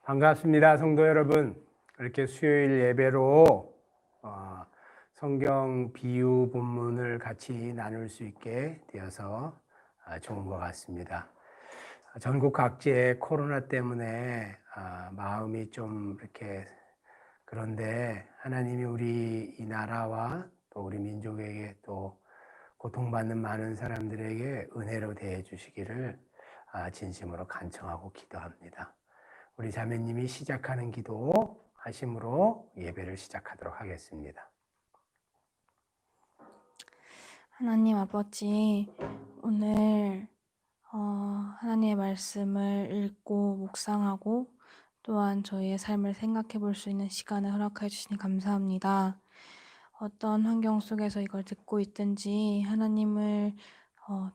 반갑습니다, 성도 여러분. 이렇게 수요일 예배로 성경 비유 본문을 같이 나눌 수 있게 되어서 좋은 것 같습니다. 전국 각지의 코로나 때문에 마음이 좀 이렇게 그런데 하나님이 우리 이 나라와 또 우리 민족에게 또 고통받는 많은 사람들에게 은혜로 대해 주시기를 진심으로 간청하고 기도합니다. 우리 자매님이 시작하는 기도 하심으로 예배를 시작하도록 하겠습니다. 하나님 아버지, 오늘 하나님의 말씀을 읽고 묵상하고 또한 저희의 삶을 생각해 볼 수 있는 시간을 허락해 주시니 감사합니다. 어떤 환경 속에서 이걸 듣고 있든지 하나님을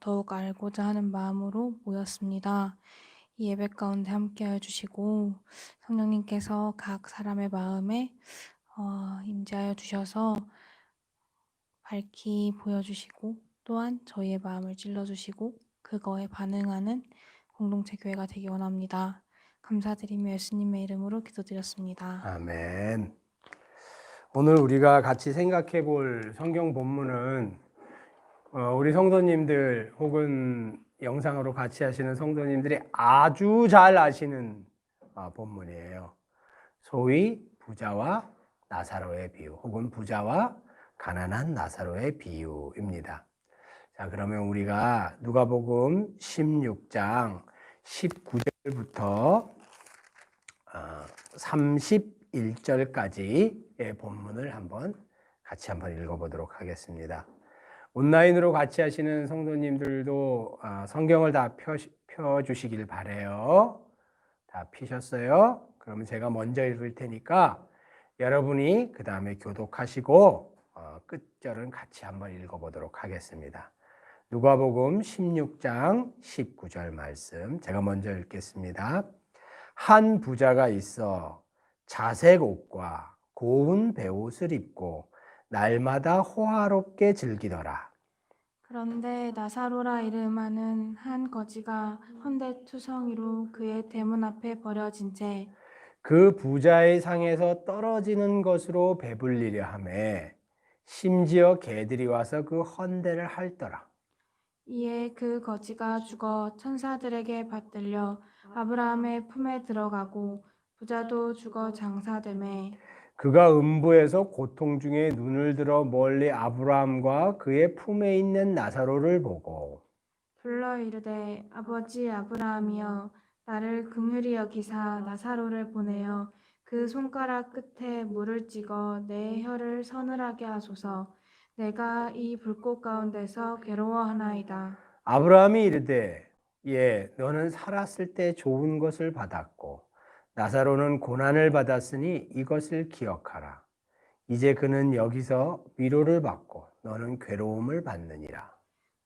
더욱 알고자 하는 마음으로 모였습니다. 이 예배 가운데 함께해 주시고 성령님께서 각 사람의 마음에 임재하여 주셔서 밝히 보여주시고 또한 저희의 마음을 찔러주시고 그거에 반응하는 공동체 교회가 되기 원합니다. 감사드리며 예수님의 이름으로 기도드렸습니다. 아멘. 오늘 우리가 같이 생각해 볼 성경 본문은 우리 성도님들 혹은 영상으로 같이 하시는 성도님들이 아주 잘 아시는 본문이에요. 소위 부자와 나사로의 비유 혹은 부자와 가난한 나사로의 비유입니다. 자, 그러면 우리가 누가복음 16장 19절부터 31절까지의 본문을 같이 한번 읽어보도록 하겠습니다. 온라인으로 같이 하시는 성도님들도 성경을 다 펴주시길 바래요. 다 피셨어요? 그러면 제가 먼저 읽을 테니까 여러분이 그 다음에 교독하시고 끝절은 같이 한번 읽어보도록 하겠습니다. 누가복음 16장 19절 말씀 제가 먼저 읽겠습니다. 한 부자가 있어 자색 옷과 고운 베옷을 입고 날마다 호화롭게 즐기더라. 그런데 나사로라 이름하는 한 거지가 헌데투성이로 그의 대문 앞에 버려진 채 그 부자의 상에서 떨어지는 것으로 배불리려 하매 심지어 개들이 와서 그 헌대를 핥더라. 이에 그 거지가 죽어 천사들에게 받들려 아브라함의 품에 들어가고 부자도 죽어 장사되매 그가 음부에서 고통 중에 눈을 들어 멀리 아브라함과 그의 품에 있는 나사로를 보고 불러 이르되 아버지 아브라함이여 나를 긍휼히 여기사 나사로를 보내어 그 손가락 끝에 물을 찍어 내 혀를 서늘하게 하소서. 내가 이 불꽃 가운데서 괴로워하나이다. 아브라함이 이르되 너는 살았을 때 좋은 것을 받았고 나사로는 고난을 받았으니 이것을 기억하라. 이제 그는 여기서 위로를 받고 너는 괴로움을 받느니라.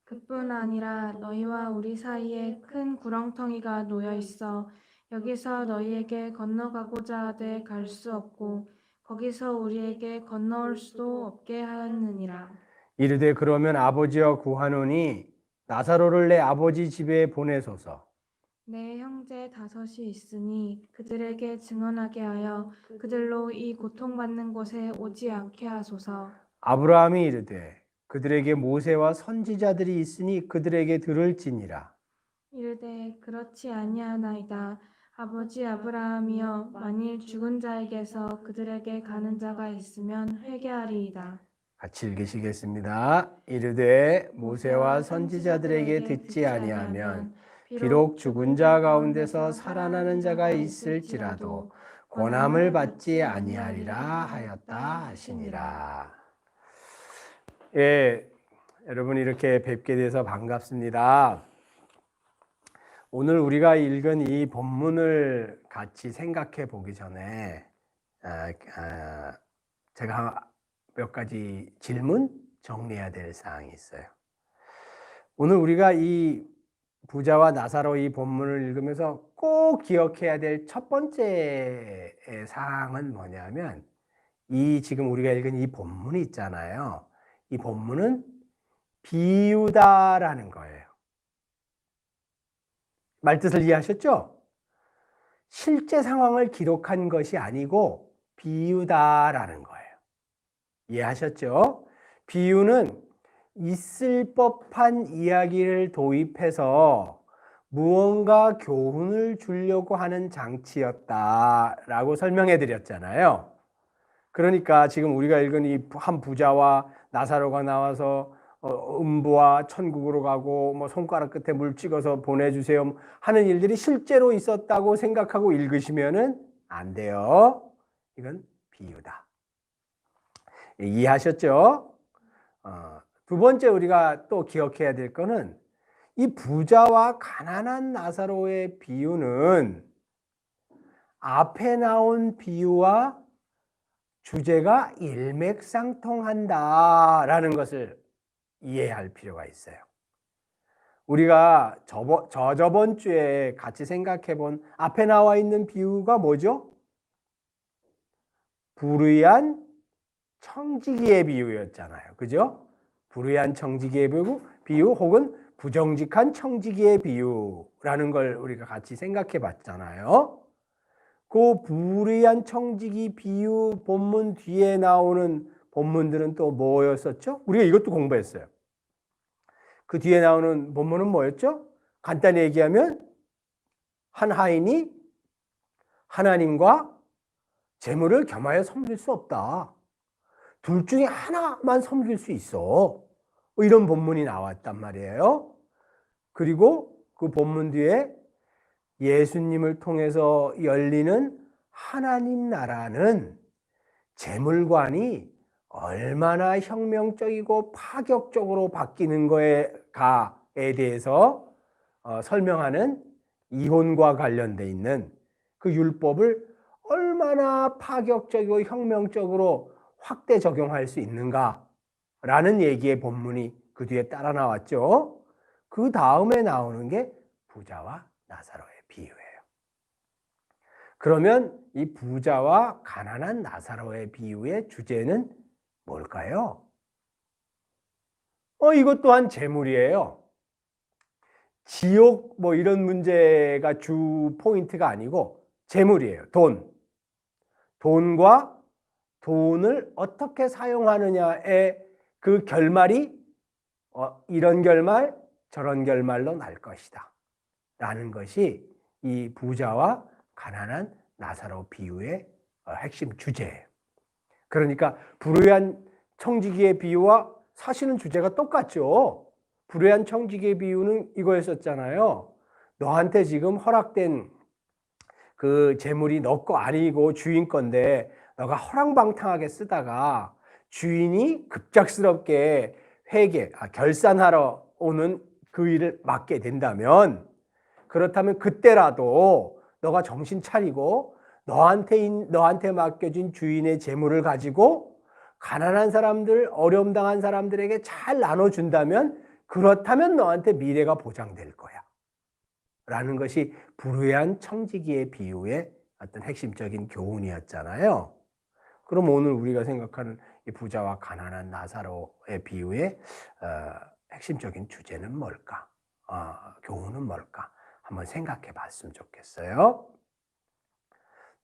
그뿐 아니라 너희와 우리 사이에 큰 구렁텅이가 놓여 있어 여기서 너희에게 건너가고자 하되 갈 수 없고 거기서 우리에게 건너올 수도 없게 하였느니라. 이르되 그러면 아버지여 구하노니 나사로를 내 아버지 집에 보내소서. 내 형제 5이 있으니 그들에게 증언하게 하여 그들로 이 고통받는 곳에 오지 않게 하소서. 아브라함이 이르되 그들에게 모세와 선지자들이 있으니 그들에게 들을지니라. 이르되 그렇지 아니하나이다. 아버지 아브라함이여 만일 죽은 자에게서 그들에게 가는 자가 있으면 회개하리이다. 같이 읽으시겠습니다. 이르되 모세와 선지자들에게 듣지 아니하면 비록 죽은 자 가운데서 살아나는 자가 있을지라도 권함을 받지 아니하리라 하였다 하시니라. 예, 여러분 이렇게 뵙게 돼서 반갑습니다. 오늘 우리가 읽은 이 본문을 같이 생각해 보기 전에 제가 몇 가지 질문 정리해야 될 사항이 있어요. 오늘 우리가 이 부자와 나사로 이 본문을 읽으면서 꼭 기억해야 될 첫 번째 사항은 뭐냐면 이 지금 우리가 읽은 이 본문이 있잖아요. 이 본문은 비유다라는 거예요. 말뜻을 이해하셨죠? 실제 상황을 기록한 것이 아니고 비유다라는 거예요. 이해하셨죠? 비유는 있을 법한 이야기를 도입해서 무언가 교훈을 주려고 하는 장치였다라고 설명해 드렸잖아요. 그러니까 지금 우리가 읽은 이 한 부자와 나사로가 나와서 음부와 천국으로 가고 뭐 손가락 끝에 물 찍어서 보내주세요 하는 일들이 실제로 있었다고 생각하고 읽으시면은 안 돼요. 이건 비유다. 이해하셨죠? 두 번째 우리가 또 기억해야 될 거는 이 부자와 가난한 나사로의 비유는 앞에 나온 비유와 주제가 일맥상통한다라는 것을 이해할 필요가 있어요. 우리가 저번 주에 같이 생각해 본 앞에 나와 있는 비유가 뭐죠? 불의한 청지기의 비유였잖아요. 그죠? 불의한 청지기의 비유 혹은 부정직한 청지기의 비유라는 걸 우리가 같이 생각해 봤잖아요. 그 불의한 청지기 비유 본문 뒤에 나오는 본문들은 또 뭐였었죠? 우리가 이것도 공부했어요. 그 뒤에 나오는 본문은 뭐였죠? 간단히 얘기하면 한 하인이 하나님과 재물을 겸하여 섬길 수 없다. 둘 중에 하나만 섬길 수 있어. 이런 본문이 나왔단 말이에요. 그리고 그 본문 뒤에 예수님을 통해서 열리는 하나님 나라는 재물관이 얼마나 혁명적이고 파격적으로 바뀌는 거에 대해서 설명하는 이혼과 관련돼 있는 그 율법을 얼마나 파격적이고 혁명적으로 확대 적용할 수 있는가라는 얘기의 본문이 그 뒤에 따라 나왔죠. 그 다음에 나오는 게 부자와 나사로의 비유예요. 그러면 이 부자와 가난한 나사로의 비유의 주제는 뭘까요? 이것 또한 재물이에요. 지옥 뭐 이런 문제가 주 포인트가 아니고 재물이에요. 돈과 돈을 어떻게 사용하느냐의 그 결말이 이런 결말 저런 결말로 날 것이다 라는 것이 이 부자와 가난한 나사로 비유의 핵심 주제예요. 그러니까 불의한 청지기의 비유와 사실은 주제가 똑같죠. 불의한 청지기의 비유는 이거였었잖아요. 너한테 지금 허락된 그 재물이 너 거 아니고 주인 건데 너가 허랑방탕하게 쓰다가 주인이 급작스럽게 결산하러 오는 그 일을 맡게 된다면, 그렇다면 그때라도 너가 정신 차리고 너한테 맡겨진 주인의 재물을 가지고 가난한 사람들, 어려움 당한 사람들에게 잘 나눠준다면, 그렇다면 너한테 미래가 보장될 거야 라는 것이 불의한 청지기의 비유의 어떤 핵심적인 교훈이었잖아요. 그럼 오늘 우리가 생각하는 이 부자와 가난한 나사로의 비유의 핵심적인 주제는 뭘까? 교훈은 뭘까? 한번 생각해 봤으면 좋겠어요.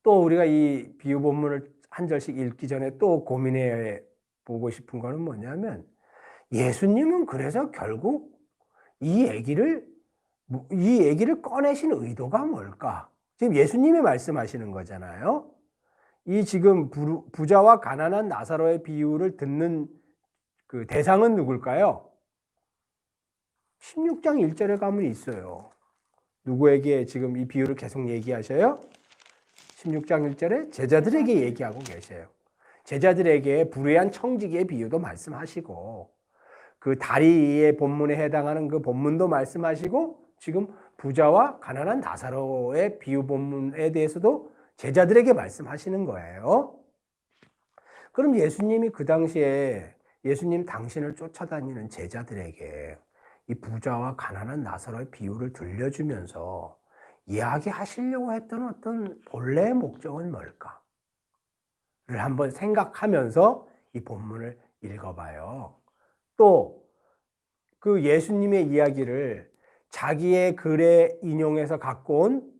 또 우리가 이 비유 본문을 한 절씩 읽기 전에 또 고민해 보고 싶은 거는 뭐냐면, 예수님은 그래서 결국 이 얘기를 꺼내신 의도가 뭘까? 지금 예수님이 말씀하시는 거잖아요. 이 지금 부자와 가난한 나사로의 비유를 듣는 그 대상은 누굴까요? 16장 1절에 가면 있어요. 누구에게 지금 이 비유를 계속 얘기하셔요? 16장 1절에 제자들에게 얘기하고 계세요. 제자들에게 불의한 청지기의 비유도 말씀하시고, 그 다리의 본문에 해당하는 그 본문도 말씀하시고, 지금 부자와 가난한 나사로의 비유 본문에 대해서도 제자들에게 말씀하시는 거예요. 그럼 예수님이 그 당시에 예수님 당신을 쫓아다니는 제자들에게 이 부자와 가난한 나사로의 비유를 들려주면서 이야기하시려고 했던 어떤 본래의 목적은 뭘까를 한번 생각하면서 이 본문을 읽어봐요. 또 그 예수님의 이야기를 자기의 글에 인용해서 갖고 온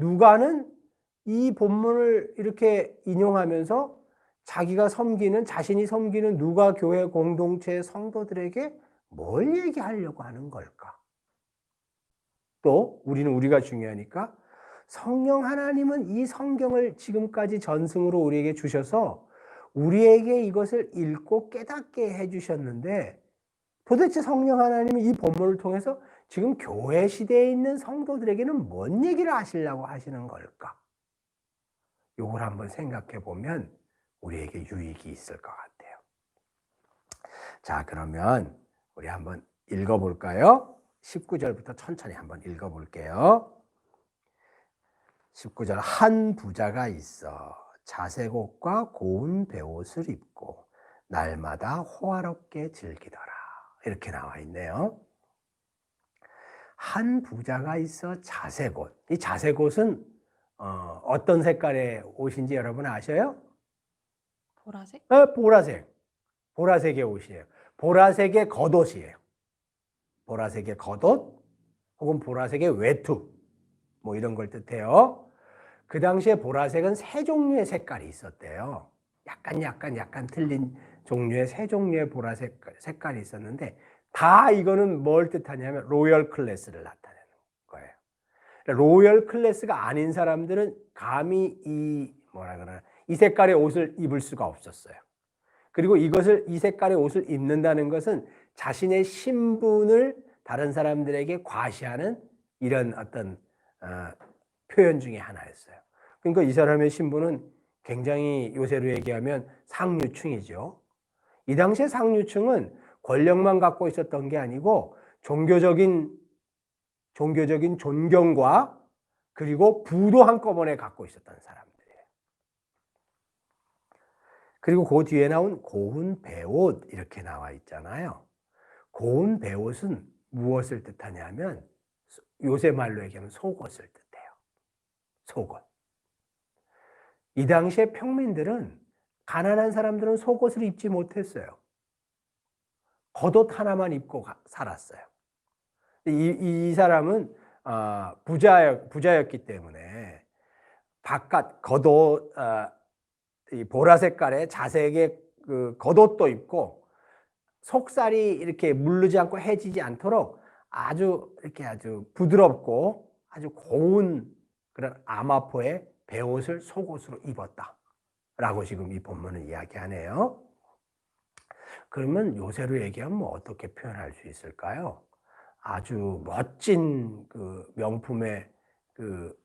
누가는 이 본문을 이렇게 인용하면서 자기가 섬기는, 자신이 섬기는 누가 교회 공동체의 성도들에게 뭘 얘기하려고 하는 걸까? 또 우리가 중요하니까 성령 하나님은 이 성경을 지금까지 전승으로 우리에게 주셔서 우리에게 이것을 읽고 깨닫게 해주셨는데, 도대체 성령 하나님은 이 본문을 통해서 지금 교회 시대에 있는 성도들에게는 뭔 얘기를 하시려고 하시는 걸까? 이걸 한번 생각해 보면 우리에게 유익이 있을 것 같아요. 자, 그러면 우리 한번 읽어볼까요? 19절부터 천천히 한번 읽어볼게요. 19절, 한 부자가 있어 자색 옷과 고운 베옷을 입고 날마다 호화롭게 즐기더라. 이렇게 나와 있네요. 한 부자가 있어 자색 옷. 이 자색 옷은 어떤 색깔의 옷인지 여러분 아셔요? 보라색? 보라색. 보라색의 옷이에요. 보라색의 겉옷이에요. 보라색의 겉옷 혹은 보라색의 외투, 뭐 이런 걸 뜻해요. 그 당시에 보라색은 세 종류의 색깔이 있었대요. 약간 틀린 종류의 세 종류의 보라색 색깔이 있었는데, 다 이거는 뭘 뜻하냐면 로열 클래스를 나타내는 거예요. 로열 클래스가 아닌 사람들은 감히 이 색깔의 옷을 입을 수가 없었어요. 그리고 이 색깔의 옷을 입는다는 것은 자신의 신분을 다른 사람들에게 과시하는 이런 어떤 표현 중에 하나였어요. 그러니까 이 사람의 신분은 굉장히 요새로 얘기하면 상류층이죠. 이 당시에 상류층은 권력만 갖고 있었던 게 아니고 종교적인 존경과 그리고 부도 한꺼번에 갖고 있었던 사람들이에요. 그리고 그 뒤에 나온 고운 베옷 이렇게 나와 있잖아요. 고운 베옷은 무엇을 뜻하냐면 요새 말로 얘기하면 속옷을 뜻해요. 속옷. 이 당시에 평민들은, 가난한 사람들은 속옷을 입지 못했어요. 겉옷 하나만 입고 살았어요. 이 사람은 부자였기 때문에 바깥 겉옷, 이 보라 색깔의 자색의 그 겉옷도 입고 속살이 이렇게 물르지 않고 해지지 않도록 아주 부드럽고 아주 고운 그런 아마포의 베옷을 속옷으로 입었다라고 지금 이 본문은 이야기하네요. 그러면 요새로 얘기하면 뭐 어떻게 표현할 수 있을까요? 아주 멋진 그 명품의 그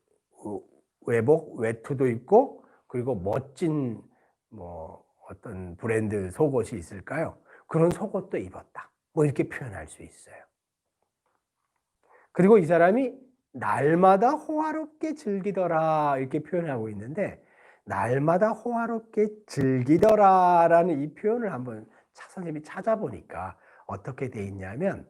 외복, 외투도 입고, 그리고 멋진 뭐 어떤 브랜드 속옷이 있을까요? 그런 속옷도 입었다. 뭐 이렇게 표현할 수 있어요. 그리고 이 사람이 날마다 호화롭게 즐기더라 이렇게 표현하고 있는데, 날마다 호화롭게 즐기더라라는 이 표현을 한번 선생님이 찾아보니까 어떻게 돼 있냐면,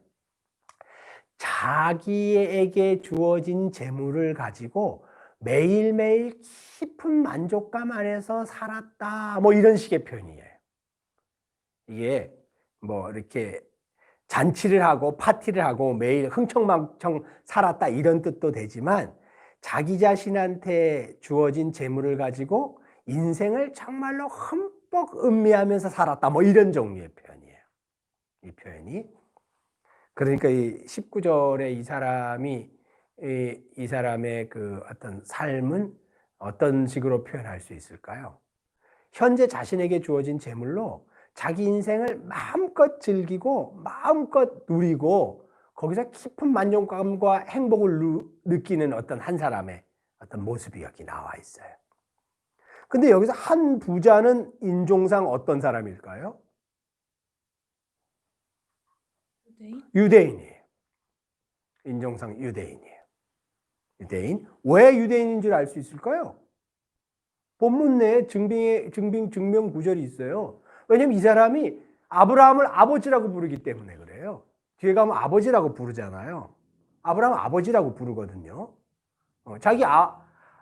자기에게 주어진 재물을 가지고 매일매일 깊은 만족감 안에서 살았다, 뭐 이런 식의 표현이에요. 이게 뭐 이렇게 잔치를 하고 파티를 하고 매일 흥청망청 살았다 이런 뜻도 되지만, 자기 자신한테 주어진 재물을 가지고 인생을 정말로 흠뻑 음미하면서 살았다, 뭐 이런 종류의 표현이에요. 이 표현이. 그러니까 이 19절에 이 사람의 그 어떤 삶은 어떤 식으로 표현할 수 있을까요? 현재 자신에게 주어진 재물로 자기 인생을 마음껏 즐기고 마음껏 누리고 거기서 깊은 만족감과 행복을 느끼는 어떤 한 사람의 어떤 모습이 여기 나와 있어요. 근데 여기서 한 부자는 인종상 어떤 사람일까요? 유대인이에요. 인종상 유대인이에요. 유대인. 왜 유대인인 줄 알 수 있을까요? 본문 내에 증명 구절이 있어요. 왜냐면 이 사람이 아브라함을 아버지라고 부르기 때문에 그래요. 뒤에 가면 아버지라고 부르잖아요. 아브라함 아버지라고 부르거든요. 자기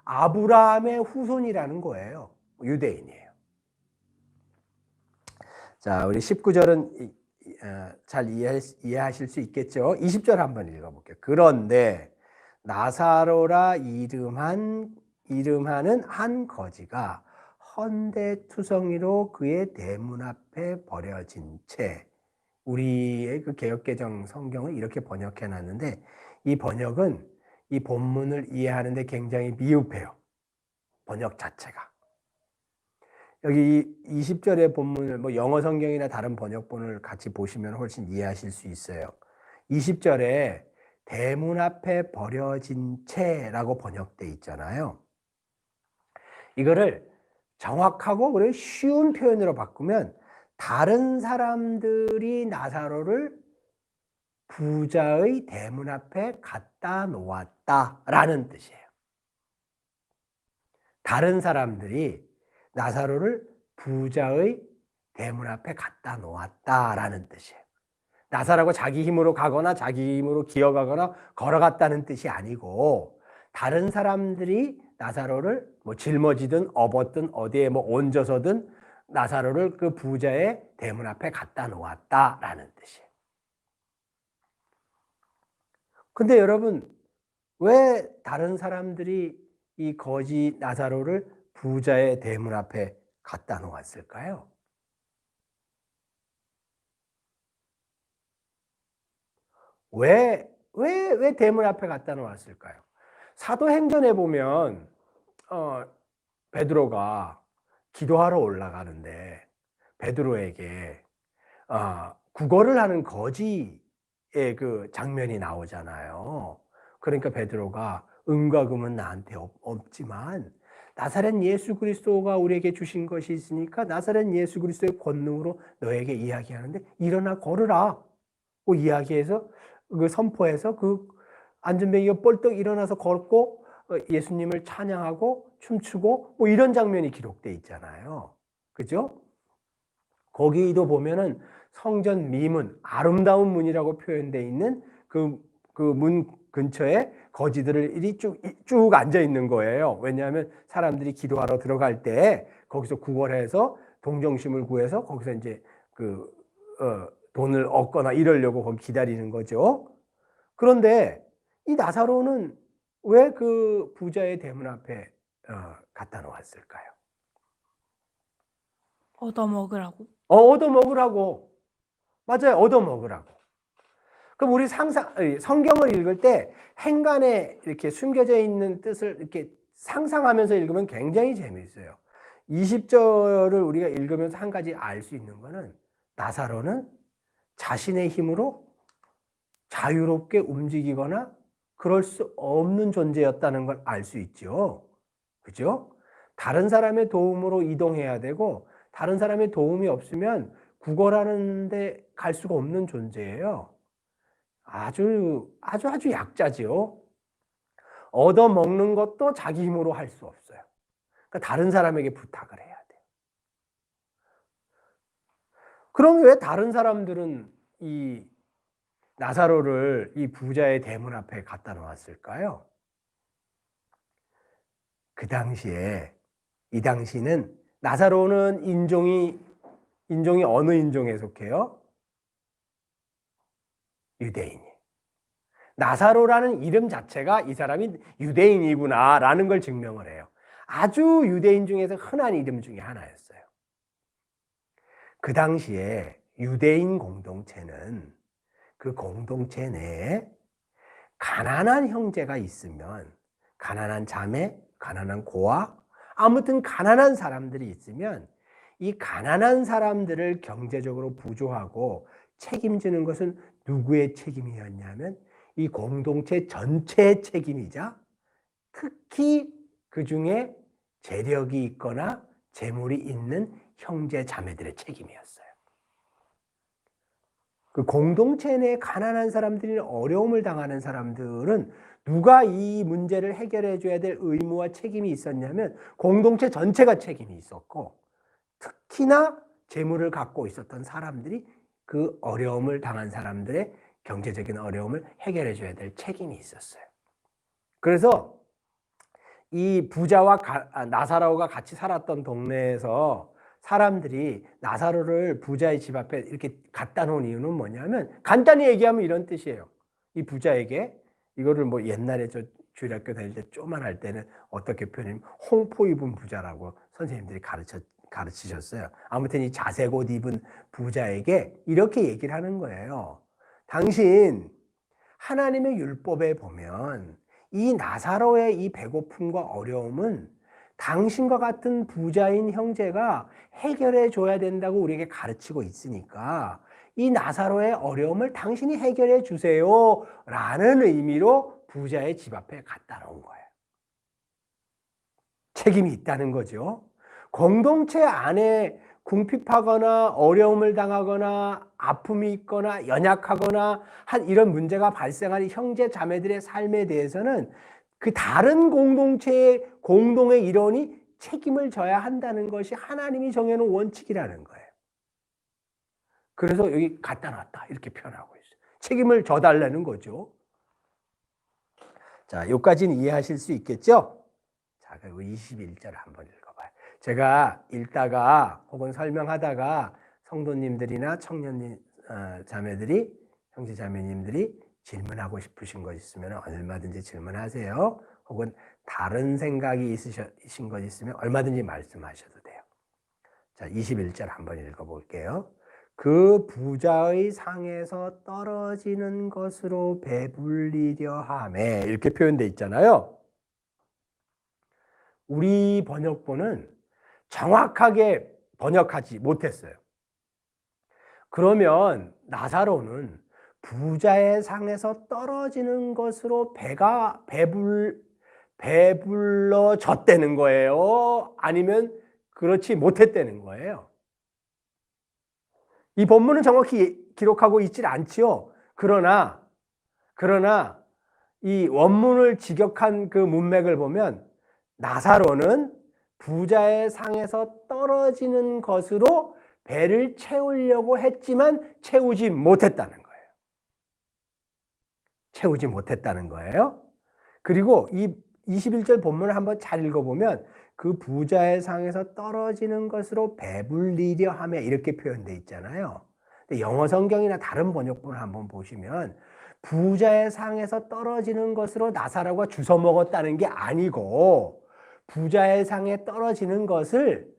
아브라함의 후손이라는 거예요. 유대인이에요. 자, 우리 19절은 잘 이해하실 수 있겠죠? 20절 한번 읽어볼게요. 그런데 나사로라 이름하는 한 거지가 헌데투성이로 그의 대문 앞에 버려진 채, 우리의 그 개역개정 성경을 이렇게 번역해 놨는데, 이 번역은 이 본문을 이해하는데 굉장히 미흡해요. 번역 자체가. 여기 20절의 본문을 뭐 영어 성경이나 다른 번역본을 같이 보시면 훨씬 이해하실 수 있어요. 20절에 대문 앞에 버려진 채라고 번역돼 있잖아요. 이거를 정확하고 그리고 쉬운 표현으로 바꾸면 다른 사람들이 나사로를 부자의 대문 앞에 갖다 놓았다라는 뜻이에요. 다른 사람들이 나사로를 부자의 대문 앞에 갖다 놓았다라는 뜻이에요. 나사로가 자기 힘으로 가거나 자기 힘으로 기어가거나 걸어갔다는 뜻이 아니고, 다른 사람들이 나사로를 뭐 짊어지든 업었든 어디에 뭐 얹어서든 나사로를 그 부자의 대문 앞에 갖다 놓았다라는 뜻이에요. 근데 여러분, 왜 다른 사람들이 이 거지 나사로를 부자의 대문 앞에 갖다 놓았을까요? 왜 대문 앞에 갖다 놓았을까요? 사도행전에 보면 베드로가 기도하러 올라가는데 베드로에게 구걸을 하는 거지의 그 장면이 나오잖아요. 그러니까 베드로가 은과 금은 나한테 없지만 나사렛 예수 그리스도가 우리에게 주신 것이 있으니까 나사렛 예수 그리스도의 권능으로 너에게 이야기하는데 일어나 걸으라 고 이야기해서 그 선포해서 그 안전뱅이가 뻘떡 일어나서 걷고 예수님을 찬양하고 춤추고 뭐 이런 장면이 기록돼 있잖아요. 그죠? 거기도 보면은 성전 미문, 아름다운 문이라고 표현되어 있는 그 문 근처에 거지들이 쭉 앉아 있는 거예요. 왜냐하면 사람들이 기도하러 들어갈 때 거기서 구걸해서 동정심을 구해서 거기서 이제 돈을 얻거나 이러려고 거기 기다리는 거죠. 그런데 이 나사로는 왜 그 부자의 대문 앞에 갖다 놓았을까요? 얻어먹으라고. 얻어먹으라고. 맞아요. 얻어먹으라고. 그럼 우리 성경을 읽을 때 행간에 이렇게 숨겨져 있는 뜻을 이렇게 상상하면서 읽으면 굉장히 재미있어요. 20절을 우리가 읽으면서 한 가지 알 수 있는 거는 나사로는 자신의 힘으로 자유롭게 움직이거나 그럴 수 없는 존재였다는 걸 알 수 있죠. 그죠? 다른 사람의 도움으로 이동해야 되고 다른 사람의 도움이 없으면 구걸하는데 갈 수가 없는 존재예요. 아주 약자죠. 얻어먹는 것도 자기 힘으로 할 수 없어요. 그러니까 다른 사람에게 부탁을 해야 돼요. 그럼 왜 다른 사람들은 이 나사로를 이 부자의 대문 앞에 갖다 놓았을까요? 그 당시에, 이 당시는 나사로는 인종이 어느 인종에 속해요? 유대인이. 나사로라는 이름 자체가 이 사람이 유대인이구나라는 걸 증명을 해요. 아주 유대인 중에서 흔한 이름 중에 하나였어요. 그 당시에 유대인 공동체는 그 공동체 내에 가난한 형제가 있으면, 가난한 자매, 가난한 고아, 아무튼 가난한 사람들이 있으면 이 가난한 사람들을 경제적으로 부조하고 책임지는 것은 누구의 책임이었냐면 이 공동체 전체의 책임이자 특히 그 중에 재력이 있거나 재물이 있는 형제 자매들의 책임이었어요. 그 공동체 내에 가난한 사람들이 어려움을 당하는 사람들은 누가 이 문제를 해결해 줘야 될 의무와 책임이 있었냐면 공동체 전체가 책임이 있었고, 특히나 재물을 갖고 있었던 사람들이 그 어려움을 당한 사람들의 경제적인 어려움을 해결해 줘야 될 책임이 있었어요. 그래서 이 부자와 나사로가 같이 살았던 동네에서 사람들이 나사로를 부자의 집 앞에 이렇게 갖다 놓은 이유는 뭐냐면, 간단히 얘기하면 이런 뜻이에요. 이 부자에게 이거를 뭐 옛날에 저 주일학교 다닐 때 쪼만할 때는 어떻게 표현하면 홍포 입은 부자라고 선생님들이 가르치셨어요. 아무튼 이 자색 옷 입은 부자에게 이렇게 얘기를 하는 거예요. 당신 하나님의 율법에 보면 이 나사로의 이 배고픔과 어려움은 당신과 같은 부자인 형제가 해결해 줘야 된다고 우리에게 가르치고 있으니까 이 나사로의 어려움을 당신이 해결해 주세요 라는 의미로 부자의 집 앞에 갖다 놓은 거예요. 책임이 있다는 거죠. 공동체 안에 궁핍하거나 어려움을 당하거나 아픔이 있거나 연약하거나 한 이런 문제가 발생하는 형제 자매들의 삶에 대해서는 그 다른 공동체의 공동의 일원이 책임을 져야 한다는 것이 하나님이 정해놓은 원칙이라는 거예요. 그래서 여기 갖다 놨다 이렇게 표현하고 있어요. 책임을 져달라는 거죠. 자, 여기까지는 이해하실 수 있겠죠? 자, 그리고 21절 한번 읽어봐요. 제가 읽다가 혹은 설명하다가 성도님들이나 청년 자매들이, 형제 자매님들이 질문하고 싶으신 것 있으면 얼마든지 질문하세요. 혹은 다른 생각이 있으신 것 있으면 얼마든지 말씀하셔도 돼요. 자, 21절 한번 읽어볼게요. 그 부자의 상에서 떨어지는 것으로 배불리려 하매 이렇게 표현되어 있잖아요. 우리 번역본은 정확하게 번역하지 못했어요. 그러면 나사로는 부자의 상에서 떨어지는 것으로 배가 배불러졌다는 거예요? 아니면 그렇지 못했다는 거예요? 이 본문은 정확히 기록하고 있질 않지요. 그러나 이 원문을 직역한 그 문맥을 보면 나사로는 부자의 상에서 떨어지는 것으로 배를 채우려고 했지만 채우지 못했다는 거예요. 채우지 못했다는 거예요. 그리고 이 21절 본문을 한번 잘 읽어보면 그 부자의 상에서 떨어지는 것으로 배불리려 하며 이렇게 표현되어 있잖아요. 근데 영어 성경이나 다른 번역본을 한번 보시면 부자의 상에서 떨어지는 것으로 나사로가 주워 먹었다는 게 아니고 부자의 상에 떨어지는 것을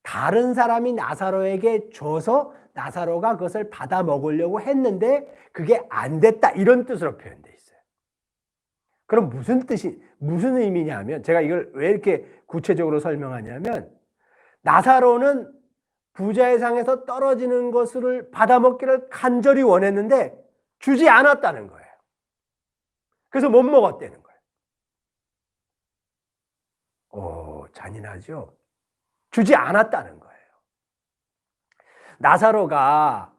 다른 사람이 나사로에게 줘서 나사로가 그것을 받아 먹으려고 했는데 그게 안 됐다 이런 뜻으로 표현되어 있어요. 그럼 무슨 의미냐면 제가 이걸 왜 이렇게 구체적으로 설명하냐면 나사로는 부자의 상에서 떨어지는 것을 받아먹기를 간절히 원했는데 주지 않았다는 거예요. 그래서 못 먹었다는 거예요. 잔인하죠? 주지 않았다는 거예요. 나사로가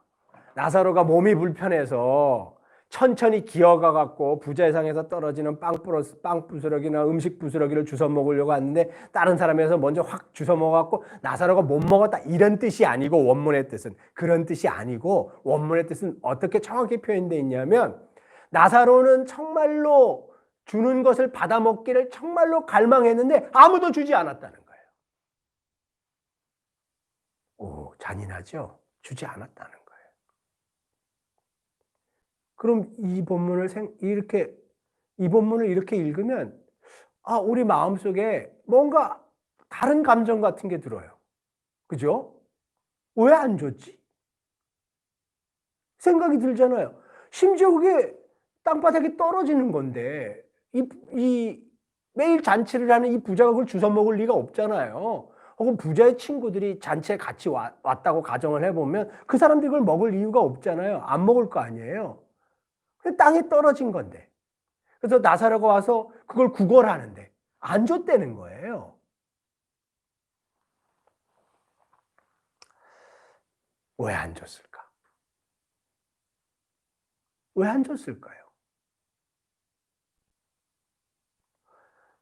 몸이 불편해서 천천히 기어가 갖고 부자의 상에서 떨어지는 빵 부스러기나 음식 부스러기를 주워 먹으려고 하는데 다른 사람에서 먼저 확 주워 먹어갖고 나사로가 못 먹었다 이런 뜻이 아니고 원문의 뜻은 그런 뜻이 아니고 원문의 뜻은 어떻게 정확히 표현되어 있냐면 나사로는 정말로 주는 것을 받아 먹기를 정말로 갈망했는데 아무도 주지 않았다는 거예요. 잔인하죠? 주지 않았다는 거예요. 그럼 이 본문을 이렇게 읽으면 우리 마음속에 뭔가 다른 감정 같은 게 들어요. 그죠? 왜 안 줬지? 생각이 들잖아요. 심지어 그게 땅바닥에 떨어지는 건데 이 매일 잔치를 하는 이 부자가 그걸 주워 먹을 리가 없잖아요. 혹은 부자의 친구들이 잔치에 같이 왔다고 가정을 해보면 그 사람들이 그걸 먹을 이유가 없잖아요. 안 먹을 거 아니에요. 땅에 떨어진 건데. 그래서 나사로가 와서 그걸 구걸하는데 안 줬다는 거예요. 왜 안 줬을까? 왜 안 줬을까요?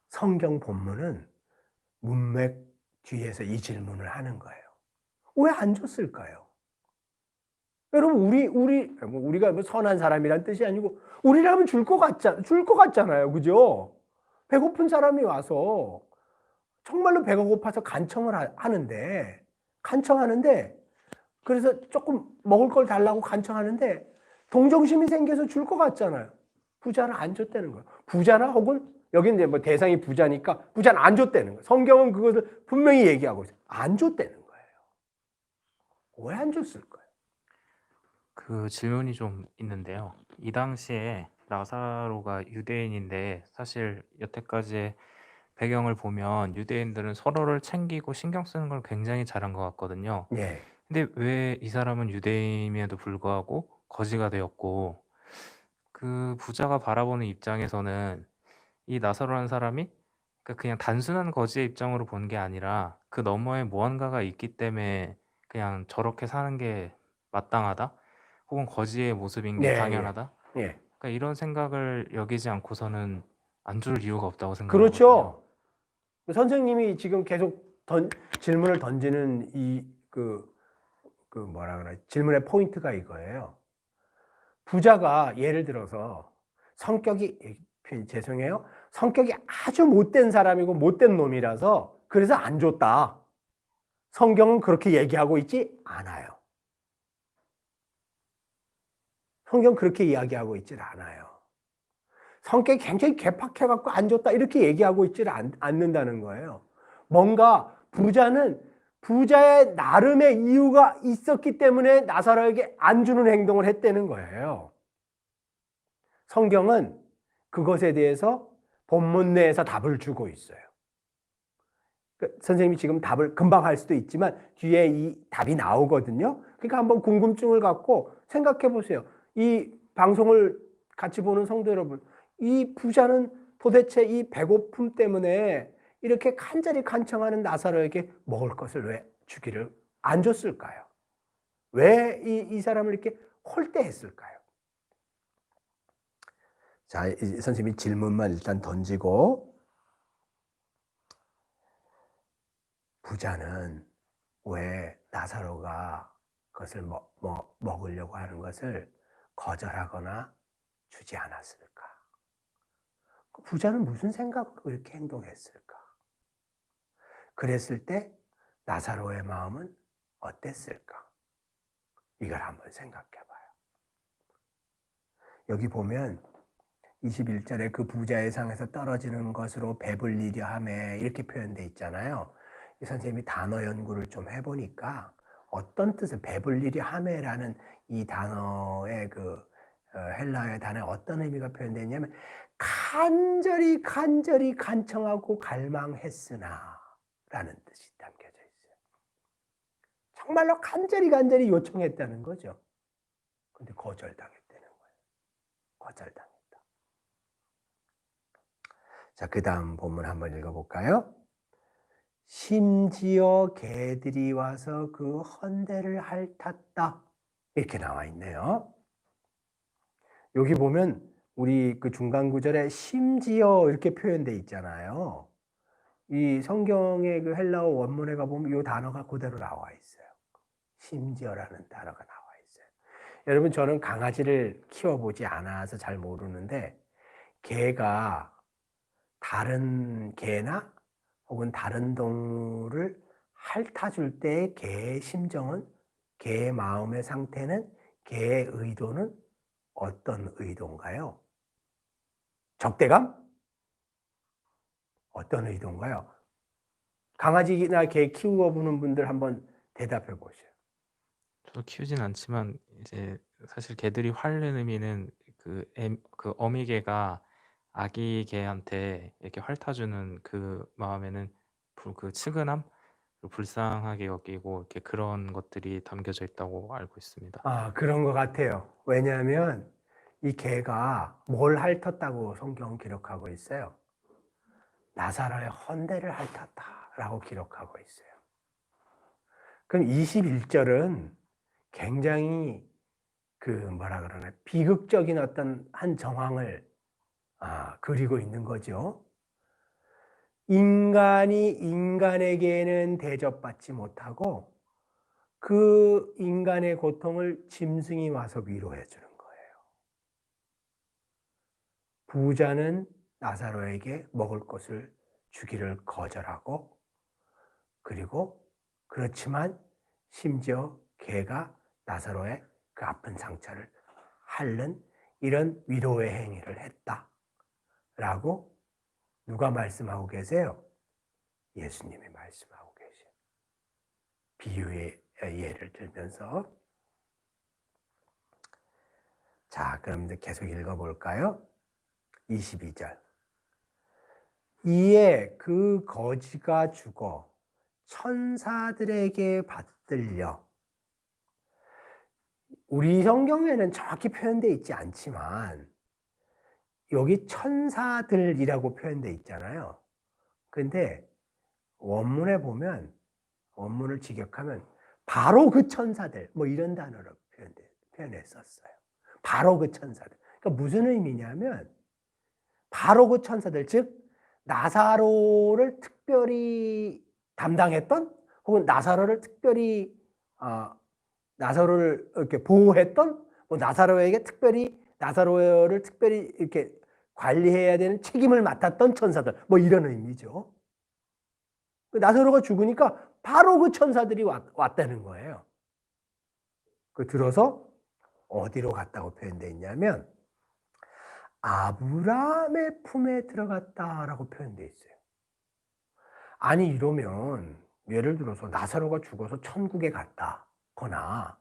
성경 본문은 문맥 뒤에서 이 질문을 하는 거예요. 왜 안 줬을까요? 여러분 우리가 뭐 선한 사람이란 뜻이 아니고 우리라면 줄 것 같잖아요. 그죠? 배고픈 사람이 와서 정말로 배가 고파서 간청하는데 그래서 조금 먹을 걸 달라고 간청하는데 동정심이 생겨서 줄 것 같잖아요. 부자는 안 줬다는 거예요. 부자나 혹은 여기 이제 뭐 대상이 부자니까 부자는 안 줬다는 거예요. 성경은 그것을 분명히 얘기하고 있어요. 안 줬다는 거예요. 왜 안 줬을까요? 그 질문이 좀 있는데요. 이 당시에 나사로가 유대인인데 사실 여태까지의 배경을 보면 유대인들은 서로를 챙기고 신경 쓰는 걸 굉장히 잘한 것 같거든요. 예. 근데 왜 이 사람은 유대인임에도 불구하고 거지가 되었고 그 부자가 바라보는 입장에서는 이 나사로라는 사람이 그냥 단순한 거지의 입장으로 보는 게 아니라 그 너머에 무언가가 있기 때문에 그냥 저렇게 사는 게 마땅하다? 혹은 거지의 모습인 게 예, 당연하다? 예. 그러니까 이런 생각을 여기지 않고서는 안 줄 이유가 없다고 생각하거든요. 그렇죠. 선생님이 지금 계속 질문을 던지는 그 뭐라 그래 질문의 포인트가 이거예요. 부자가 예를 들어서 성격이 죄송해요. 성격이 아주 못된 사람이고 못된 놈이라서 그래서 안 줬다. 성경은 그렇게 얘기하고 있지 않아요. 성경 그렇게 이야기하고 있질 않아요. 성격이 굉장히 괴팍해갖고 안 줬다 이렇게 얘기하고 있질 않는다는 거예요. 뭔가 부자는 부자의 나름의 이유가 있었기 때문에 나사로에게 안 주는 행동을 했다는 거예요. 성경은 그것에 대해서 본문 내에서 답을 주고 있어요. 선생님이 지금 답을 금방 할 수도 있지만 뒤에 이 답이 나오거든요. 그러니까 한번 궁금증을 갖고 생각해 보세요. 이 방송을 같이 보는 성도 여러분, 이 부자는 도대체 이 배고픔 때문에 이렇게 간절히 간청하는 나사로에게 먹을 것을 왜 주기를 안 줬을까요? 왜 이 사람을 이렇게 홀대했을까요? 자, 선생님이 질문만 일단 던지고, 부자는 왜 나사로가 그것을 먹으려고 하는 것을 거절하거나 주지 않았을까? 그 부자는 무슨 생각으로 그렇게 행동했을까? 그랬을 때 나사로의 마음은 어땠을까? 이걸 한번 생각해 봐요. 여기 보면 21절에 그 부자의 상에서 떨어지는 것으로 배불리려 하매 이렇게 표현되어 있잖아요. 선생님이 단어 연구를 좀 해보니까 어떤 뜻을 배불리려 하매라는 이 단어의 헬라어의 단어에 어떤 의미가 표현되냐면 간절히 간청하고 갈망했으나 라는 뜻이 담겨져 있어요. 정말로 간절히 요청했다는 거죠. 근데 거절당했다는 거예요. 거절당했다. 자, 그 다음 본문 한번 읽어볼까요? 심지어 개들이 와서 그 헌대를 핥았다. 이렇게 나와 있네요. 여기 보면 우리 그 중간 구절에 심지어 이렇게 표현되어 있잖아요. 이 성경의 그 헬라어 원문에 가보면 이 단어가 그대로 나와 있어요. 심지어라는 단어가 나와 있어요. 여러분, 저는 강아지를 키워보지 않아서 잘 모르는데 개가 다른 개나 혹은 다른 동물을 핥아줄 때의 개의 심정은, 개의 마음의 상태는, 개의 의도는 어떤 의도인가요? 적대감? 어떤 의도인가요? 강아지나 개 키워보는 분들 한번 대답해 보세요. 저도 키우진 않지만 이제 사실 개들이 화내는 의미는 그 어미 개가 아기 개한테 이렇게 핥아주는 그 마음에는 그 측은함, 불쌍하게 여기고 이렇게 그런 것들이 담겨져 있다고 알고 있습니다. 아, 그런 것 같아요. 왜냐하면 이 개가 뭘 핥았다고 성경은 기록하고 있어요. 나사로의 헌대를 핥았다라고 기록하고 있어요. 그럼 21절은 굉장히 뭐라 그러나 비극적인 어떤 한 정황을 그리고 있는 거죠. 인간이 인간에게는 대접받지 못하고 그 인간의 고통을 짐승이 와서 위로해 주는 거예요. 부자는 나사로에게 먹을 것을 주기를 거절하고, 그리고 그렇지만 심지어 개가 나사로의 그 아픈 상처를 핥는 이런 위로의 행위를 했다라고 누가 말씀하고 계세요? 예수님이 말씀하고 계세요. 비유의 예를 들면서. 자, 그럼 이제 계속 읽어볼까요? 22절. 이에 그 거지가 죽어 천사들에게 받들려. 우리 성경에는 정확히 표현되어 있지 않지만 여기 천사들이라고 표현되어 있잖아요. 근데 원문에 보면, 원문을 직역하면 바로 그 천사들 뭐 이런 단어로 표현했었어요. 바로 그 천사들. 그러니까 무슨 의미냐면 바로 그 천사들, 즉 나사로를 특별히 담당했던, 혹은 나사로를 특별히 나사로를 이렇게 보호했던, 뭐 나사로에게 특별히 나사로를 특별히 이렇게 관리해야 되는 책임을 맡았던 천사들, 뭐 이런 의미죠. 나사로가 죽으니까 바로 그 천사들이 왔다는 거예요. 그 들어서 어디로 갔다고 표현되어 있냐면 아브라함의 품에 들어갔다라고 표현되어 있어요. 아니 이러면 예를 들어서 나사로가 죽어서 천국에 갔다거나,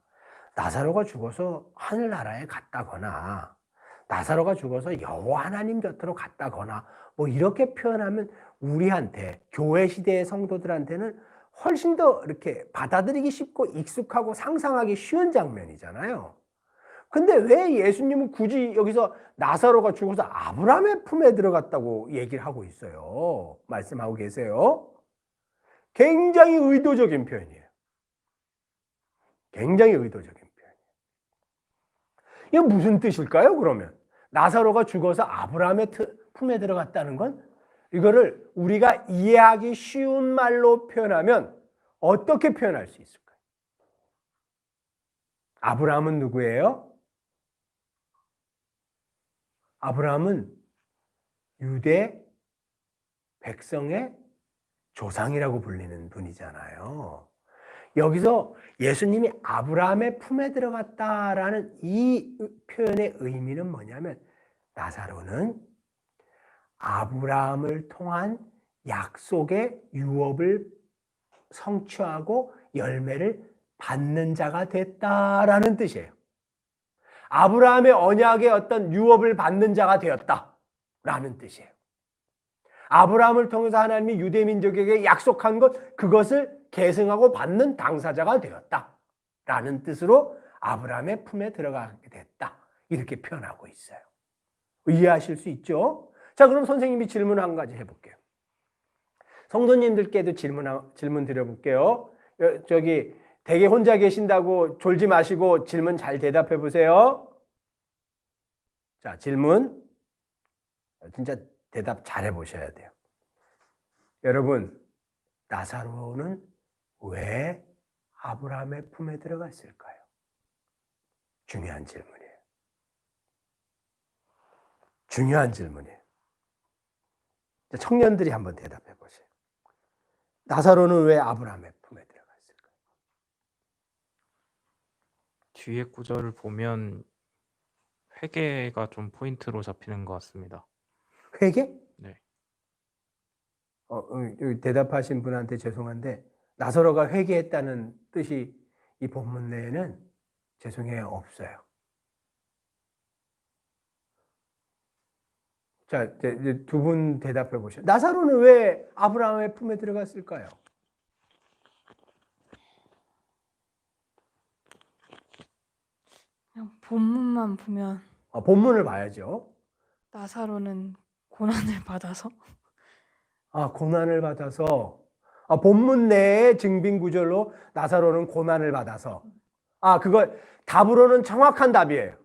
나사로가 죽어서 하늘나라에 갔다거나, 나사로가 죽어서 여호와 하나님 곁으로 갔다거나, 뭐 이렇게 표현하면 우리한테, 교회 시대의 성도들한테는 훨씬 더 이렇게 받아들이기 쉽고 익숙하고 상상하기 쉬운 장면이잖아요. 근데 왜 예수님은 굳이 여기서 나사로가 죽어서 아브라함의 품에 들어갔다고 얘기를 하고 있어요? 말씀하고 계세요. 굉장히 의도적인 표현이에요. 굉장히 의도적인 표현이에요. 이게 무슨 뜻일까요, 그러면? 나사로가 죽어서 아브라함의 품에 들어갔다는 건, 이거를 우리가 이해하기 쉬운 말로 표현하면 어떻게 표현할 수 있을까요? 아브라함은 누구예요? 아브라함은 유대 백성의 조상이라고 불리는 분이잖아요. 여기서 예수님이 아브라함의 품에 들어갔다라는 이 표현의 의미는 뭐냐면, 나사로는 아브라함을 통한 약속의 유업을 성취하고 열매를 받는 자가 됐다라는 뜻이에요. 아브라함의 언약의 어떤 유업을 받는 자가 되었다라는 뜻이에요. 아브라함을 통해서 하나님이 유대민족에게 약속한 것, 그것을 계승하고 받는 당사자가 되었다라는 뜻으로 아브라함의 품에 들어가게 됐다, 이렇게 표현하고 있어요. 이해하실 수 있죠? 자, 그럼 선생님이 질문 한 가지 해볼게요. 성도님들께도 질문 드려볼게요. 저기 댁에 혼자 계신다고 졸지 마시고 질문 잘 대답해 보세요. 자, 질문 진짜 대답 잘 해보셔야 돼요. 여러분, 나사로는 왜 아브라함의 품에 들어갔을까요? 중요한 질문이에요. 중요한 질문이에요. 청년들이 한번 대답해 보세요. 나사로는 왜 아브라함의 품에 들어갔을까요? 뒤에 구절을 보면 회개가 좀 포인트로 잡히는 것 같습니다. 회개? 네. 대답하신 분한테 죄송한데, 나사로가 회개했다는 뜻이 이 본문 내에는 죄송해요, 없어요. 자, 이제 두 분 대답해 보시죠. 나사로는 왜 아브라함의 품에 들어갔을까요? 그냥 본문만 보면 본문을 봐야죠. 나사로는 고난을 받아서. 고난을 받아서. 본문 내의 증빙 구절로 나사로는 고난을 받아서. 그걸 답으로는 정확한 답이에요.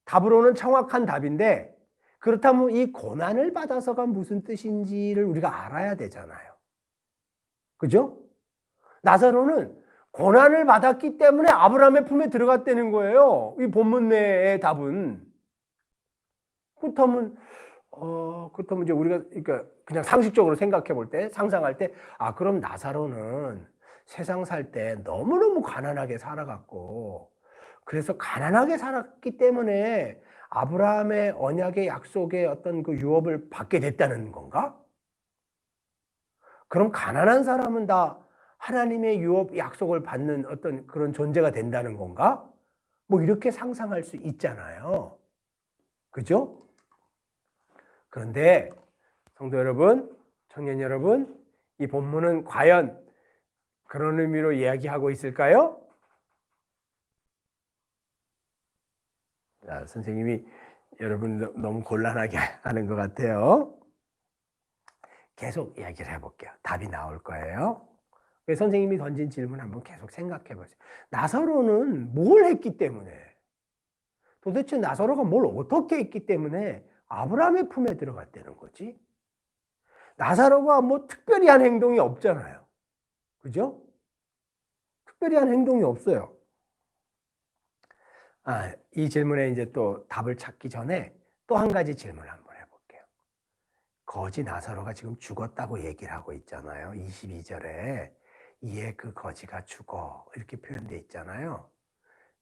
답으로는 정확한 답인데, 그렇다면 이 고난을 받아서가 무슨 뜻인지를 우리가 알아야 되잖아요. 그죠? 나사로는 고난을 받았기 때문에 아브라함의 품에 들어갔다는 거예요. 이 본문 내의 답은. 그렇다면 이제 우리가 그러니까 그냥 상식적으로 생각해 볼 때, 상상할 때, 그럼 나사로는 세상 살 때 너무너무 가난하게 살아갔고, 그래서 가난하게 살았기 때문에 아브라함의 언약의 약속의 어떤 그 유업을 받게 됐다는 건가? 그럼 가난한 사람은 다 하나님의 유업 약속을 받는 어떤 그런 존재가 된다는 건가? 뭐 이렇게 상상할 수 있잖아요. 그죠? 그런데 성도 여러분, 청년 여러분, 이 본문은 과연 그런 의미로 이야기하고 있을까요? 자, 선생님이 여러분 너무 곤란하게 하는 것 같아요. 계속 이야기를 해볼게요. 답이 나올 거예요. 선생님이 던진 질문 한번 계속 생각해 보세요. 나사로는 뭘 했기 때문에, 도대체 나사로가 뭘 어떻게 했기 때문에 아브라함의 품에 들어갔다는 거지? 나사로가 뭐 특별히 한 행동이 없잖아요. 그죠? 특별히 한 행동이 없어요. 이 질문에 이제 또 답을 찾기 전에 또 한 가지 질문을 한번 해볼게요. 거지 나사로가 지금 죽었다고 얘기를 하고 있잖아요. 22절에 이에 그 거지가 죽어 이렇게 표현되어 있잖아요.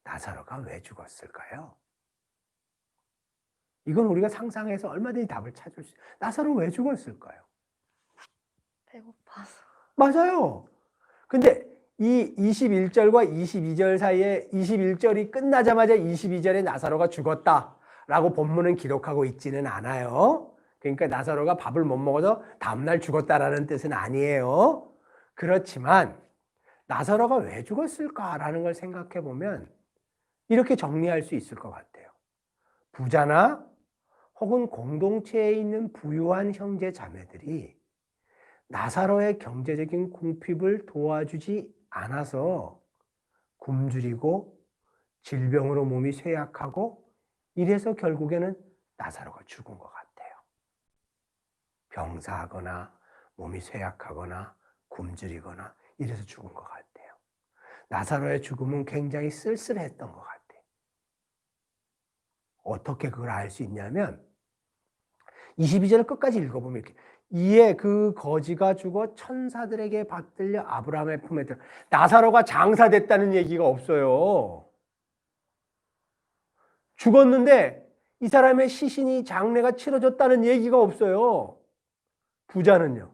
나사로가 왜 죽었을까요? 이건 우리가 상상해서 얼마든지 답을 찾을 수 있어요. 나사로 왜 죽었을까요? 배고파서. 맞아요. 근데 이 21절과 22절 사이에 21절이 끝나자마자 22절에 나사로가 죽었다라고 본문은 기록하고 있지는 않아요. 그러니까 나사로가 밥을 못 먹어서 다음날 죽었다라는 뜻은 아니에요. 그렇지만 나사로가 왜 죽었을까라는 걸 생각해 보면 이렇게 정리할 수 있을 것 같아요. 부자나 혹은 공동체에 있는 부유한 형제 자매들이 나사로의 경제적인 궁핍을 도와주지 않아서 굶주리고 질병으로 몸이 쇠약하고 이래서 결국에는 나사로가 죽은 것 같아요. 병사하거나 몸이 쇠약하거나 굶주리거나 이래서 죽은 것 같아요. 나사로의 죽음은 굉장히 쓸쓸했던 것 같아요. 어떻게 그걸 알 수 있냐면 22절을 끝까지 읽어보면 이렇게 이에 그 거지가 죽어 천사들에게 받들려 아브라함의 품에 들어. 나사로가 장사됐다는 얘기가 없어요. 죽었는데 이 사람의 시신이 장례가 치러졌다는 얘기가 없어요. 부자는요.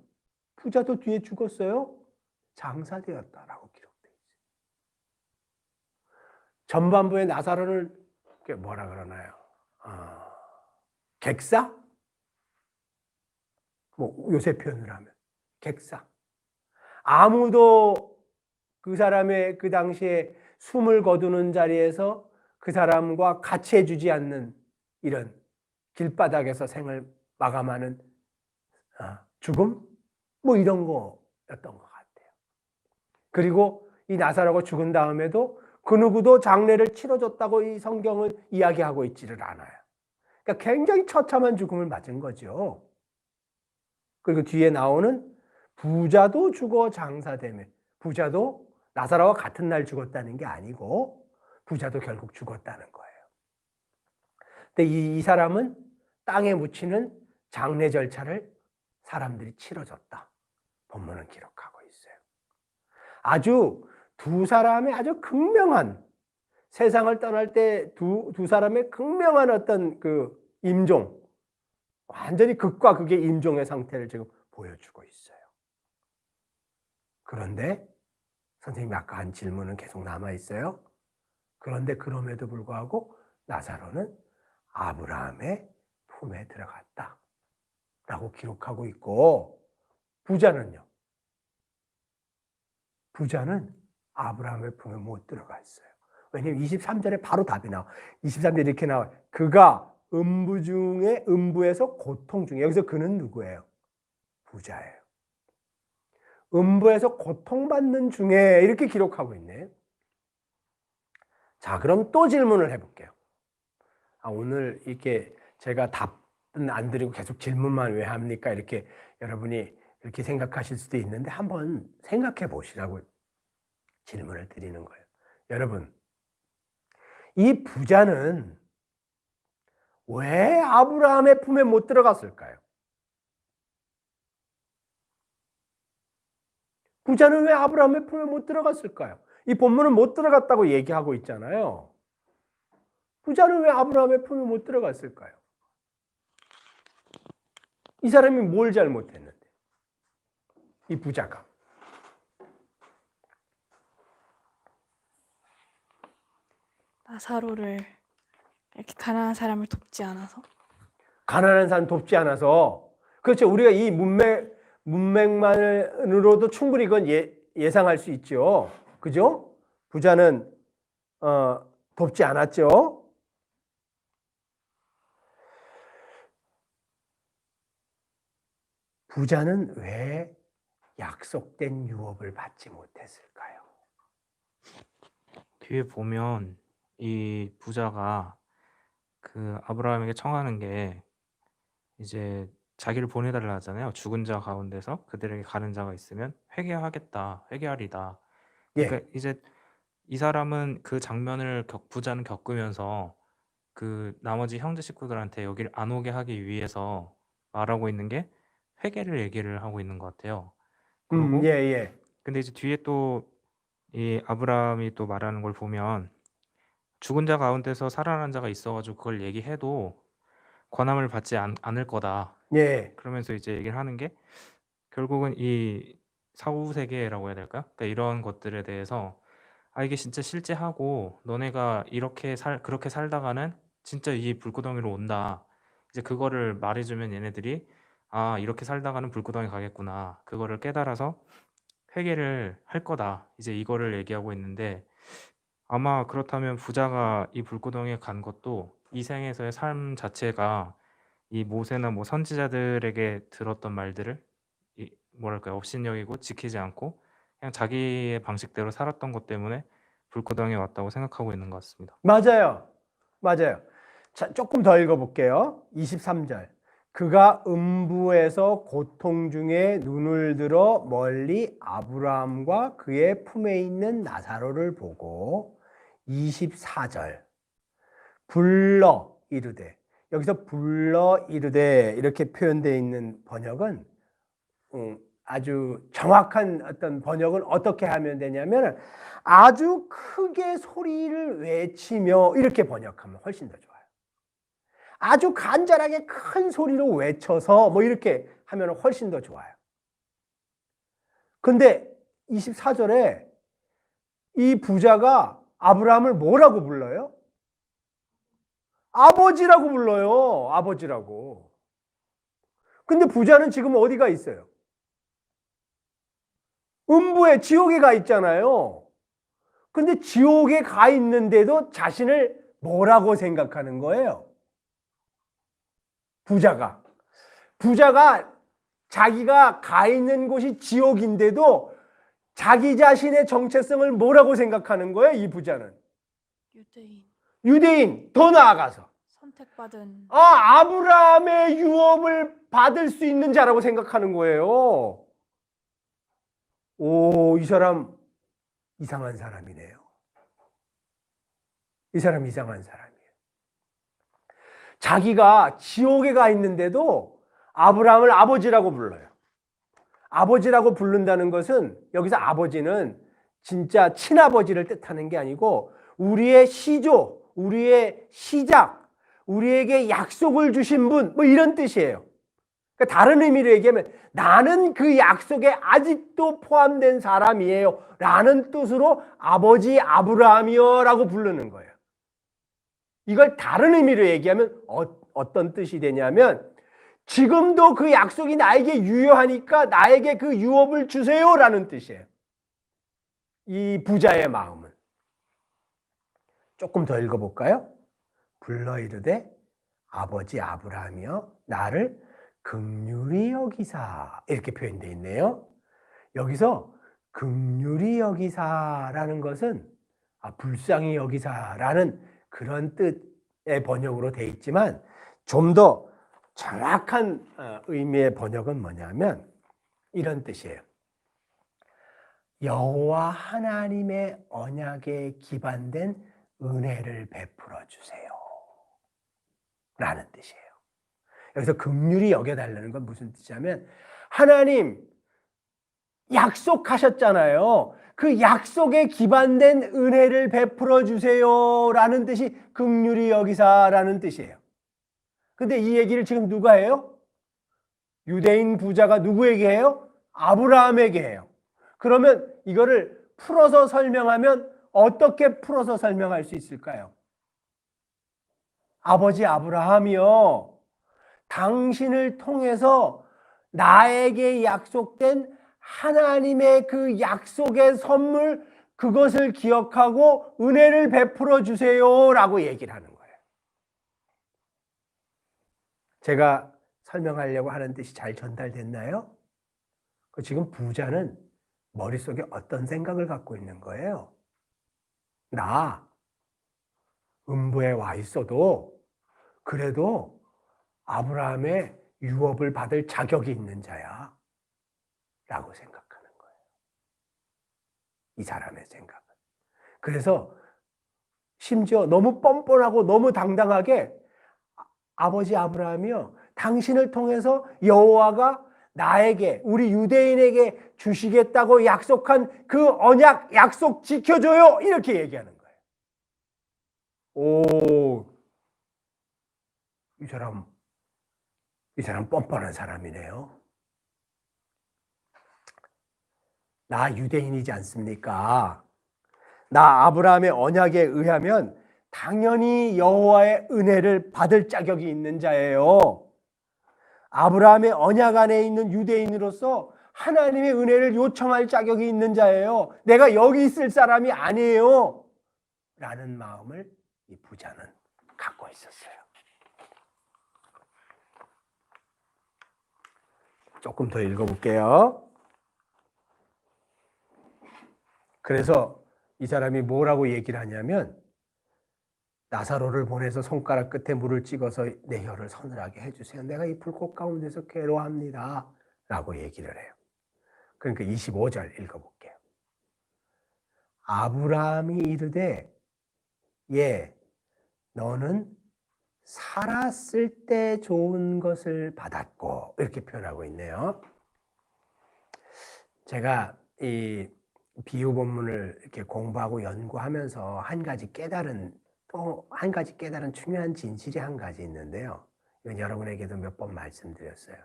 부자도 뒤에 죽었어요. 장사되었다라고 기록되어 있어요. 전반부에 나사로를 뭐라 그러나요? 객사? 뭐 요새 표현을 하면 객사. 아무도 그 사람의 그 당시에 숨을 거두는 자리에서 그 사람과 같이 해주지 않는 이런 길바닥에서 생을 마감하는 죽음? 뭐 이런 거였던 것 같아요. 그리고 이 나사로가 죽은 다음에도 그 누구도 장례를 치러줬다고 이 성경은 이야기하고 있지를 않아요. 그러니까 굉장히 처참한 죽음을 맞은 거죠. 그리고 뒤에 나오는 부자도 죽어 장사되며, 부자도 나사로와 같은 날 죽었다는 게 아니고 부자도 결국 죽었다는 거예요. 근데 이 사람은 땅에 묻히는 장례 절차를 사람들이 치러줬다. 본문은 기록하고 있어요. 아주 두 사람의 아주 극명한, 세상을 떠날 때 두 사람의 극명한 어떤 그 임종, 완전히 극과 극의 임종의 상태를 지금 보여주고 있어요. 그런데 선생님이 아까 한 질문은 계속 남아있어요. 그런데 그럼에도 불구하고 나사로는 아브라함의 품에 들어갔다 라고 기록하고 있고, 부자는요? 부자는 아브라함의 품에 못 들어가 있어요. 왜냐하면 23절에 바로 답이 나와. 23절에 이렇게 나와요. 그가 음부에서 고통 중에, 여기서 그는 누구예요? 부자예요. 음부에서 고통받는 중에 이렇게 기록하고 있네. 자, 그럼 또 질문을 해볼게요. 오늘 이렇게 제가 답은 안 드리고 계속 질문만 왜 합니까? 이렇게 여러분이 이렇게 생각하실 수도 있는데 한번 생각해 보시라고 질문을 드리는 거예요. 여러분, 이 부자는 왜 아브라함의 품에 못 들어갔을까요? 부자는 왜 아브라함의 품에 못 들어갔을까요? 이 본문은 못 들어갔다고 얘기하고 있잖아요. 부자는 왜 아브라함의 품에 못 들어갔을까요? 이 사람이 뭘 잘못했는데? 이 부자가. 나사로를 이렇게 가난한 사람을 돕지 않아서. 가난한 사람 돕지 않아서. 그렇죠. 우리가 이 문맥만으로도 충분히 그건 예상할 수 있죠. 그죠? 부자는 돕지 않았죠. 부자는 왜 약속된 유업을 받지 못했을까요? 뒤에 보면 이 부자가 그 아브라함에게 청하는 게 이제 자기를 보내달라 하잖아요. 죽은 자 가운데서 그들에게 가는 자가 있으면 회개하겠다, 회개하리다. 예. 그러니까 이제 이 사람은 그 장면을 부자는 겪으면서 그 나머지 형제 식구들한테 여기를 안 오게 하기 위해서 말하고 있는 게 회개를 얘기를 하고 있는 것 같아요. 그리고 예, 예. 근데 이제 뒤에 또 이 아브라함이 또 말하는 걸 보면 죽은 자 가운데서 살아난 자가 있어가지고 그걸 얘기해도 권함을 받지 않을 거다. 예. 그러면서 이제 얘기를 하는 게 결국은 이 사후 세계라고 해야 될까? 그러니까 이런 것들에 대해서 이게 진짜 실제하고 너네가 그렇게 살다가는 진짜 이 불구덩이로 온다. 이제 그거를 말해주면 얘네들이 이렇게 살다가는 불구덩이 가겠구나. 그거를 깨달아서 회개를 할 거다. 이제 이거를 얘기하고 있는데 아마 그렇다면 부자가 이 불구덩이에 간 것도 이 생에서의 삶 자체가 이 모세나 뭐 선지자들에게 들었던 말들을 뭐랄까요, 업신여기고 지키지 않고 그냥 자기의 방식대로 살았던 것 때문에 불구덩이에 왔다고 생각하고 있는 것 같습니다. 맞아요. 맞아요. 자, 조금 더 읽어볼게요. 23절. 그가 음부에서 고통 중에 눈을 들어 멀리 아브라함과 그의 품에 있는 나사로를 보고 24절. 불러 이르되. 여기서 불러 이르되 이렇게 표현되어 있는 번역은 아주 정확한 어떤 번역은 어떻게 하면 되냐면 아주 크게 소리를 외치며 이렇게 번역하면 훨씬 더 좋아요. 아주 간절하게 큰 소리로 외쳐서 뭐 이렇게 하면 훨씬 더 좋아요. 근데 24절에 이 부자가 아브라함을 뭐라고 불러요? 아버지라고 불러요. 아버지라고. 근데 부자는 지금 어디가 있어요? 음부에, 지옥에 가 있잖아요. 근데 지옥에 가 있는데도 자신을 뭐라고 생각하는 거예요? 부자가 자기가 가 있는 곳이 지옥인데도 자기 자신의 정체성을 뭐라고 생각하는 거예요? 이 부자는 유대인, 더 나아가서 선택받은. 아브라함의 유업을 받을 수 있는 자라고 생각하는 거예요. 이 사람 이상한 사람이네요. 이 사람 이상한 사람이에요. 자기가 지옥에 가 있는데도 아브라함을 아버지라고 불러요. 아버지라고 부른다는 것은 여기서 아버지는 진짜 친아버지를 뜻하는 게 아니고 우리의 시조, 우리의 시작, 우리에게 약속을 주신 분, 뭐 이런 뜻이에요. 그러니까 다른 의미로 얘기하면 나는 그 약속에 아직도 포함된 사람이에요 라는 뜻으로 아버지 아브라함이여 라고 부르는 거예요. 이걸 다른 의미로 얘기하면 어떤 뜻이 되냐면 지금도 그 약속이 나에게 유효하니까 나에게 그 유업을 주세요 라는 뜻이에요. 이 부자의 마음은. 조금 더 읽어볼까요? 불러 이르되 아버지 아브라함이여 나를 긍휼히 여기사 이렇게 표현되어 있네요. 여기서 긍휼히 여기사라는 것은 불쌍히 여기사라는 그런 뜻의 번역으로 되어 있지만 좀 더 정확한 의미의 번역은 뭐냐면 이런 뜻이에요. 여호와 하나님의 언약에 기반된 은혜를 베풀어 주세요 라는 뜻이에요. 여기서 긍휼히 여겨달라는 건 무슨 뜻이냐면 하나님 약속하셨잖아요. 그 약속에 기반된 은혜를 베풀어 주세요라는 뜻이 긍휼히 여기사라는 뜻이에요. 근데 이 얘기를 지금 누가 해요? 유대인 부자가 누구에게 해요? 아브라함에게 해요. 그러면 이거를 풀어서 설명하면 어떻게 풀어서 설명할 수 있을까요? 아버지 아브라함이요, 당신을 통해서 나에게 약속된 하나님의 그 약속의 선물, 그것을 기억하고 은혜를 베풀어 주세요라고 얘기를 하는 거예요. 제가 설명하려고 하는 뜻이 잘 전달됐나요? 지금 부자는 머릿속에 어떤 생각을 갖고 있는 거예요? 나 음부에 와 있어도 그래도 아브라함의 유업을 받을 자격이 있는 자야 라고 생각하는 거예요. 이 사람의 생각은. 그래서 심지어 너무 뻔뻔하고 너무 당당하게 아버지 아브라함이요, 당신을 통해서 여호와가 나에게, 우리 유대인에게 주시겠다고 약속한 그 언약, 약속 지켜줘요, 이렇게 얘기하는 거예요. 오, 이 사람 뻔뻔한 사람이네요. 나 유대인이지 않습니까? 나 아브라함의 언약에 의하면 당연히 여호와의 은혜를 받을 자격이 있는 자예요. 아브라함의 언약 안에 있는 유대인으로서 하나님의 은혜를 요청할 자격이 있는 자예요. 내가 여기 있을 사람이 아니에요 라는 마음을 이 부자는 갖고 있었어요. 조금 더 읽어볼게요. 그래서 이 사람이 뭐라고 얘기를 하냐면, 나사로를 보내서 손가락 끝에 물을 찍어서 내 혀를 서늘하게 해주세요. 내가 이 불꽃 가운데서 괴로워합니다 라고 얘기를 해요. 그러니까 25절 읽어볼게요. 아브라함이 이르되 예, 너는 살았을 때 좋은 것을 받았고, 이렇게 표현하고 있네요. 제가 이 비유 본문을 이렇게 공부하고 연구하면서 또 한 가지 깨달은 중요한 진실이 한 가지 있는데요. 이건 여러분에게도 몇 번 말씀드렸어요.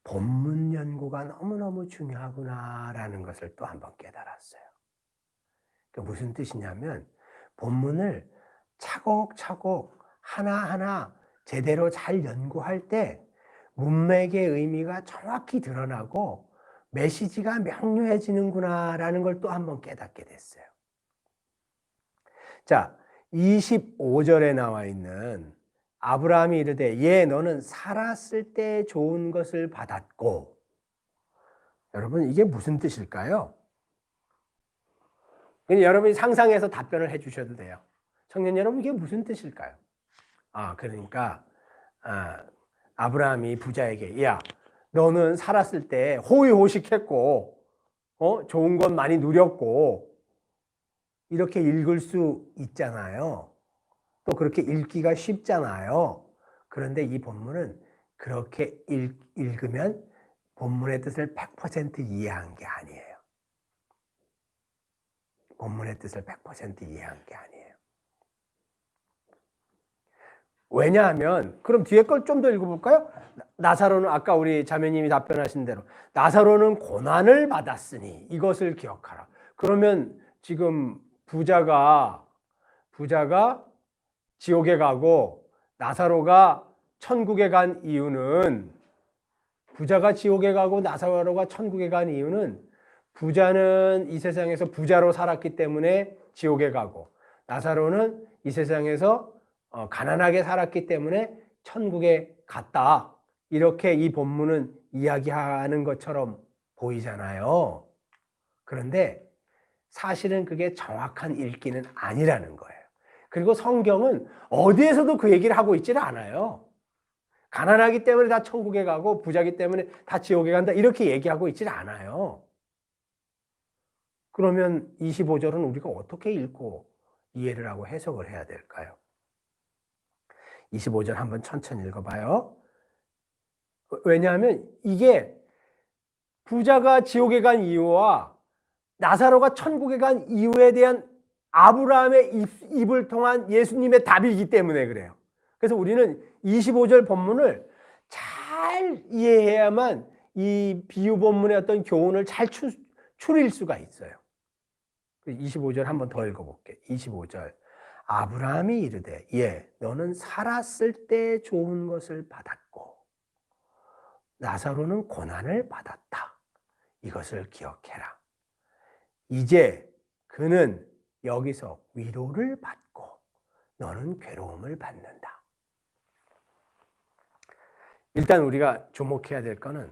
본문 연구가 너무너무 중요하구나라는 것을 또 한 번 깨달았어요. 그게 무슨 뜻이냐면, 본문을 차곡차곡 하나하나 제대로 잘 연구할 때 문맥의 의미가 정확히 드러나고 메시지가 명료해지는구나라는 걸 또 한 번 깨닫게 됐어요. 자, 25절에 나와 있는 아브라함이 이르되 예, 너는 살았을 때 좋은 것을 받았고, 여러분 이게 무슨 뜻일까요? 여러분이 상상해서 답변을 해주셔도 돼요. 청년 여러분, 이게 무슨 뜻일까요? 그러니까 아브라함이 부자에게 야, 너는 살았을 때 호의호식했고 좋은 건 많이 누렸고, 이렇게 읽을 수 있잖아요. 또 그렇게 읽기가 쉽잖아요. 그런데 이 본문은 그렇게 읽으면 본문의 뜻을 100% 이해한 게 아니에요. 본문의 뜻을 100% 이해한 게 아니에요. 왜냐하면, 그럼 뒤에 걸 좀 더 읽어볼까요? 나사로는, 아까 우리 자매님이 답변하신 대로 나사로는 고난을 받았으니 이것을 기억하라. 그러면 지금 부자가 지옥에 가고 나사로가 천국에 간 이유는, 부자가 지옥에 가고 나사로가 천국에 간 이유는, 부자는 이 세상에서 부자로 살았기 때문에 지옥에 가고, 나사로는 이 세상에서 가난하게 살았기 때문에 천국에 갔다. 이렇게 이 본문은 이야기하는 것처럼 보이잖아요. 그런데 사실은 그게 정확한 읽기는 아니라는 거예요. 그리고 성경은 어디에서도 그 얘기를 하고 있지는 않아요. 가난하기 때문에 다 천국에 가고 부자기 때문에 다 지옥에 간다, 이렇게 얘기하고 있지는 않아요. 그러면 25절은 우리가 어떻게 읽고 이해를 하고 해석을 해야 될까요? 25절 한번 천천히 읽어봐요. 왜냐하면 이게 부자가 지옥에 간 이유와 나사로가 천국에 간 이유에 대한 아브라함의 입을 통한 예수님의 답이기 때문에 그래요. 그래서 우리는 25절 본문을 잘 이해해야만 이 비유 본문의 어떤 교훈을 잘 추릴 수가 있어요. 25절 한번 더 읽어볼게요. 25절. 아브라함이 이르되 너는 살았을 때 좋은 것을 받았고 나사로는 고난을 받았다. 이것을 기억해라. 이제 그는 여기서 위로를 받고 너는 괴로움을 받는다. 일단 우리가 주목해야 될 거는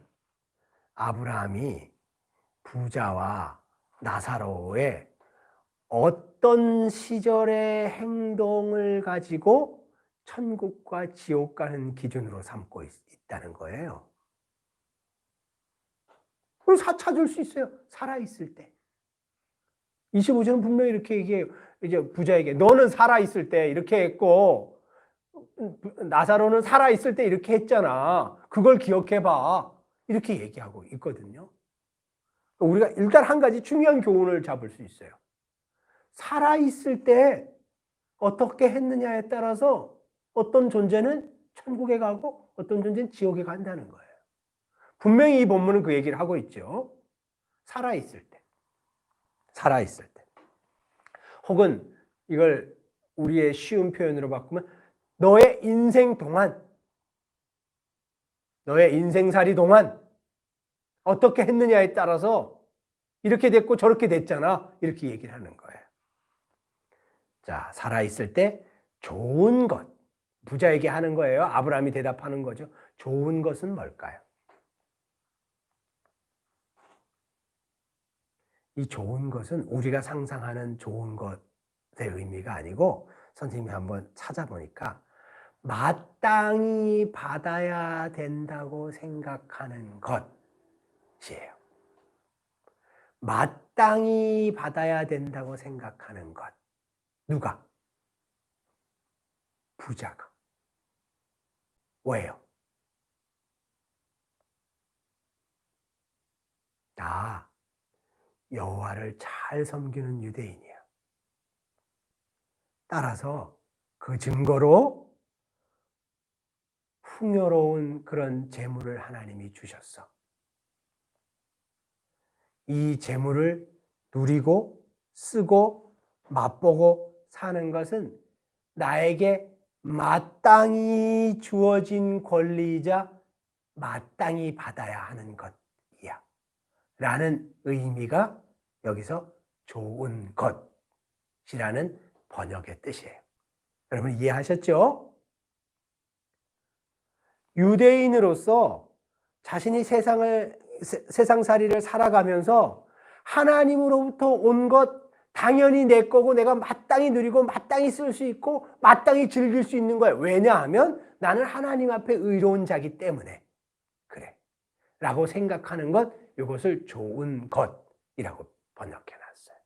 아브라함이 부자와 나사로의 어떤 시절의 행동을 가지고 천국과 지옥 가는 기준으로 삼고 있다는 거예요. 그걸 찾을 수 있어요. 살아있을 때. 25절은 분명히 이렇게 얘기해요. 이제 부자에게 너는 살아있을 때 이렇게 했고 나사로는 살아있을 때 이렇게 했잖아. 그걸 기억해봐. 이렇게 얘기하고 있거든요. 우리가 일단 한 가지 중요한 교훈을 잡을 수 있어요. 살아있을 때 어떻게 했느냐에 따라서 어떤 존재는 천국에 가고 어떤 존재는 지옥에 간다는 거예요. 분명히 이 본문은 그 얘기를 하고 있죠. 살아있을 때. 살아있을 때. 혹은 이걸 우리의 쉬운 표현으로 바꾸면 너의 인생 동안, 너의 인생살이 동안 어떻게 했느냐에 따라서 이렇게 됐고 저렇게 됐잖아. 이렇게 얘기를 하는 거예요. 자, 살아있을 때 좋은 것. 부자에게 하는 거예요. 아브라함이 대답하는 거죠. 좋은 것은 뭘까요? 이 좋은 것은 우리가 상상하는 좋은 것의 의미가 아니고 선생님이 한번 찾아보니까 마땅히 받아야 된다고 생각하는 것이에요. 마땅히 받아야 된다고 생각하는 것. 누가? 부자가. 왜요? 나 여호와를 잘 섬기는 유대인이야. 따라서 그 증거로 풍요로운 그런 재물을 하나님이 주셨어. 이 재물을 누리고 쓰고 맛보고 사는 것은 나에게 마땅히 주어진 권리이자 마땅히 받아야 하는 것이야. 라는 의미가 여기서 좋은 것이라는 번역의 뜻이에요. 여러분 이해하셨죠? 유대인으로서 자신이 세상살이를 살아가면서 하나님으로부터 온 것 당연히 내 거고 내가 마땅히 누리고 마땅히 쓸 수 있고 마땅히 즐길 수 있는 거예요. 왜냐하면 나는 하나님 앞에 의로운 자기 때문에 그래 라고 생각하는 것, 이것을 좋은 것이라고 번역해놨어요.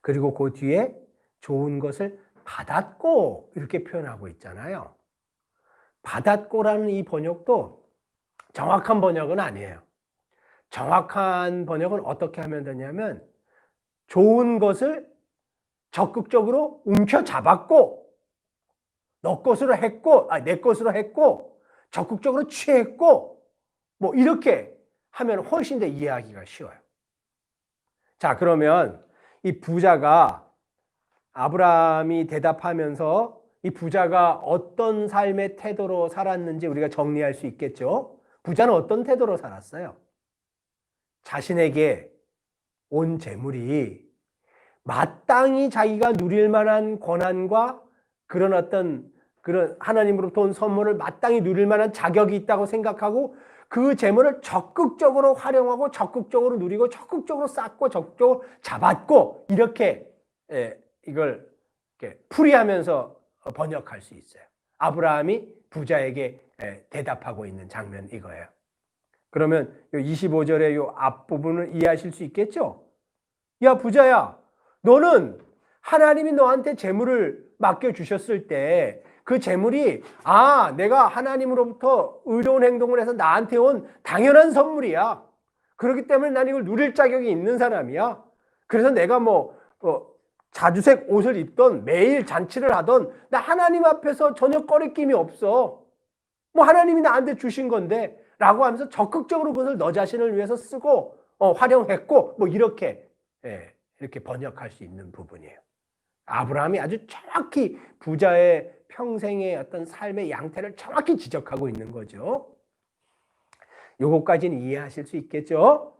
그리고 그 뒤에 좋은 것을 받았고 이렇게 표현하고 있잖아요. 받았고라는 이 번역도 정확한 번역은 아니에요. 정확한 번역은 어떻게 하면 되냐면 좋은 것을 적극적으로 움켜잡았고 너 것으로 했고 내 것으로 했고 적극적으로 취했고 뭐 이렇게 하면 훨씬 더 이해하기가 쉬워요. 자, 그러면 이 부자가 아브라함이 대답하면서 이 부자가 어떤 삶의 태도로 살았는지 우리가 정리할 수 있겠죠. 부자는 어떤 태도로 살았어요? 자신에게 온 재물이 마땅히 자기가 누릴 만한 권한과 그런 어떤 그런 하나님으로부터 온 선물을 마땅히 누릴 만한 자격이 있다고 생각하고 그 재물을 적극적으로 활용하고 적극적으로 누리고 적극적으로 쌓고 적극적으로 잡았고 이렇게 이걸 이렇게 풀이하면서 번역할 수 있어요. 아브라함이 부자에게 대답하고 있는 장면 이거예요. 그러면 25절의 이 앞부분을 이해하실 수 있겠죠? 야 부자야, 너는 하나님이 너한테 재물을 맡겨주셨을 때 그 재물이 내가 하나님으로부터 의로운 행동을 해서 나한테 온 당연한 선물이야. 그렇기 때문에 난 이걸 누릴 자격이 있는 사람이야. 그래서 내가 자주색 옷을 입던 매일 잔치를 하던 나 하나님 앞에서 전혀 꺼리낌이 없어. 하나님이 나한테 주신 건데 라고 하면서 적극적으로 그것을 너 자신을 위해서 쓰고 활용했고 이렇게 번역할 수 있는 부분이에요. 아브라함이 아주 정확히 부자의 평생의 어떤 삶의 양태를 정확히 지적하고 있는 거죠. 요거까지는 이해하실 수 있겠죠?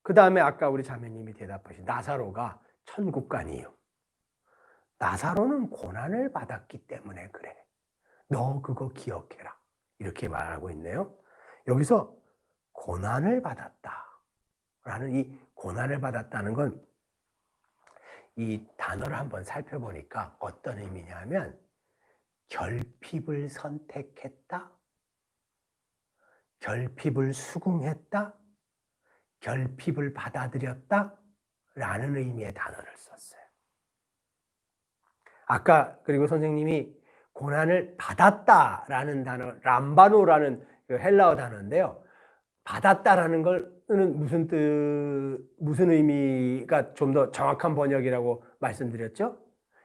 그 다음에 아까 우리 자매님이 대답하신 나사로가 천국간이요. 나사로는 고난을 받았기 때문에 그래. 너 그거 기억해라. 이렇게 말하고 있네요. 여기서 고난을 받았다라는 이 고난을 받았다는 건 이 단어를 한번 살펴보니까 어떤 의미냐면 결핍을 선택했다, 결핍을 수긍했다, 결핍을 받아들였다 라는 의미의 단어를 썼어요. 아까 그리고 선생님이 고난을 받았다라는 단어, 람바노라는 그 헬라어 단어인데요. 받았다라는 걸는 무슨 의미가 좀 더 정확한 번역이라고 말씀드렸죠?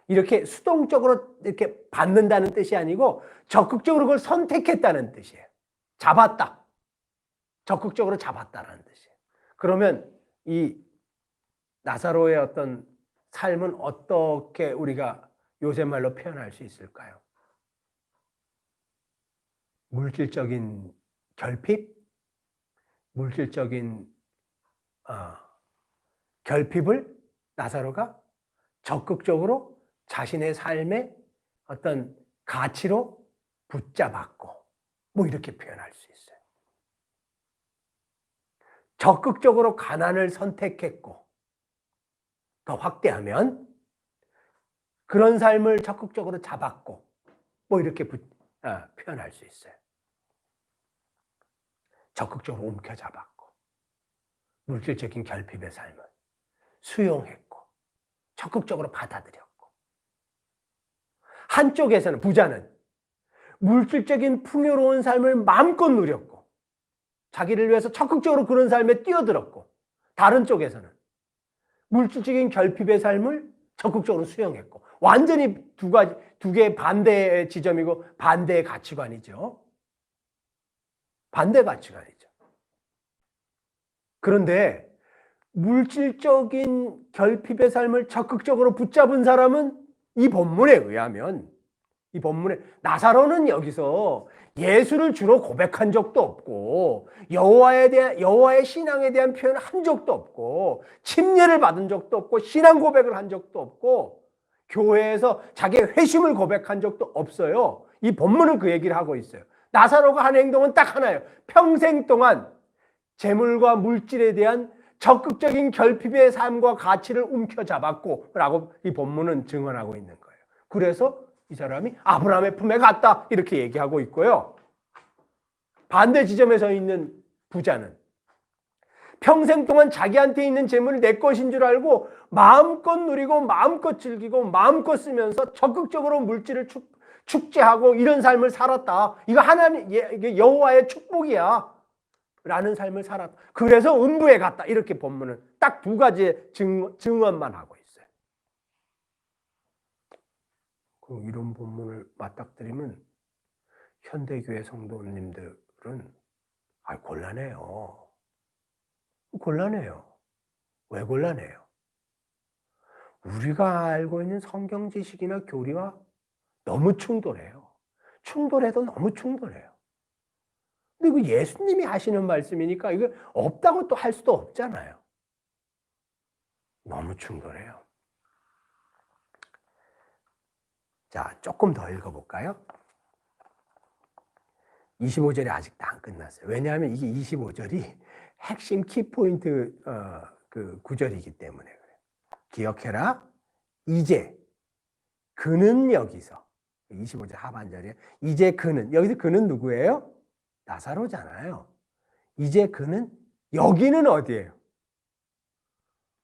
이렇게 수동적으로 이렇게 받는다는 뜻이 아니고 적극적으로 그걸 선택했다는 뜻이에요. 잡았다. 적극적으로 잡았다라는 뜻이에요. 그러면 이 나사로의 어떤 삶은 어떻게 우리가 요새 말로 표현할 수 있을까요? 물질적인 결핍? 물질적인 결핍을 나사로가 적극적으로 자신의 삶의 어떤 가치로 붙잡았고 이렇게 표현할 수 있어요. 적극적으로 가난을 선택했고 더 확대하면 그런 삶을 적극적으로 잡았고 이렇게 표현할 수 있어요. 적극적으로 움켜잡았고 물질적인 결핍의 삶을 수용했고 적극적으로 받아들였고 한쪽에서는 부자는 물질적인 풍요로운 삶을 마음껏 누렸고 자기를 위해서 적극적으로 그런 삶에 뛰어들었고 다른 쪽에서는 물질적인 결핍의 삶을 적극적으로 수용했고 완전히 두 개의 반대의 지점이고 반대의 가치관이죠. 반대 가치관이죠. 그런데 물질적인 결핍의 삶을 적극적으로 붙잡은 사람은 이 본문에 의하면 나사로는 여기서 예수를 주로 고백한 적도 없고 여호와의 신앙에 대한 표현을 한 적도 없고 침례를 받은 적도 없고 신앙 고백을 한 적도 없고 교회에서 자기의 회심을 고백한 적도 없어요. 이 본문은 그 얘기를 하고 있어요. 나사로가 한 행동은 딱 하나예요. 평생 동안 재물과 물질에 대한 적극적인 결핍의 삶과 가치를 움켜잡았고 라고 이 본문은 증언하고 있는 거예요. 그래서 이 사람이 아브라함의 품에 갔다 이렇게 얘기하고 있고요. 반대 지점에 서 있는 부자는 평생 동안 자기한테 있는 재물이 내 것인 줄 알고 마음껏 누리고 마음껏 즐기고 마음껏 쓰면서 적극적으로 물질을 축제하고 이런 삶을 살았다. 이거 이게 여호와의 축복이야. 라는 삶을 살았다. 그래서 음부에 갔다. 이렇게 본문은 딱 두 가지의 증언만 하고 있어요. 그럼 이런 본문을 맞닥뜨리면 현대교회 성도님들은 곤란해요. 곤란해요. 왜 곤란해요? 우리가 알고 있는 성경 지식이나 교리와 너무 충돌해요. 충돌해도 너무 충돌해요. 근데 이거 예수님이 하시는 말씀이니까 이거 없다고 또 할 수도 없잖아요. 너무 충돌해요. 자, 조금 더 읽어볼까요? 25절이 아직도 안 끝났어요. 왜냐하면 이게 25절이 핵심 키포인트 그 구절이기 때문에 그래요. 기억해라. 이제 그는 여기서 25절 하반절이에요. 이제 그는 여기서 그는 누구예요? 나사로잖아요. 이제 그는 여기는 어디예요?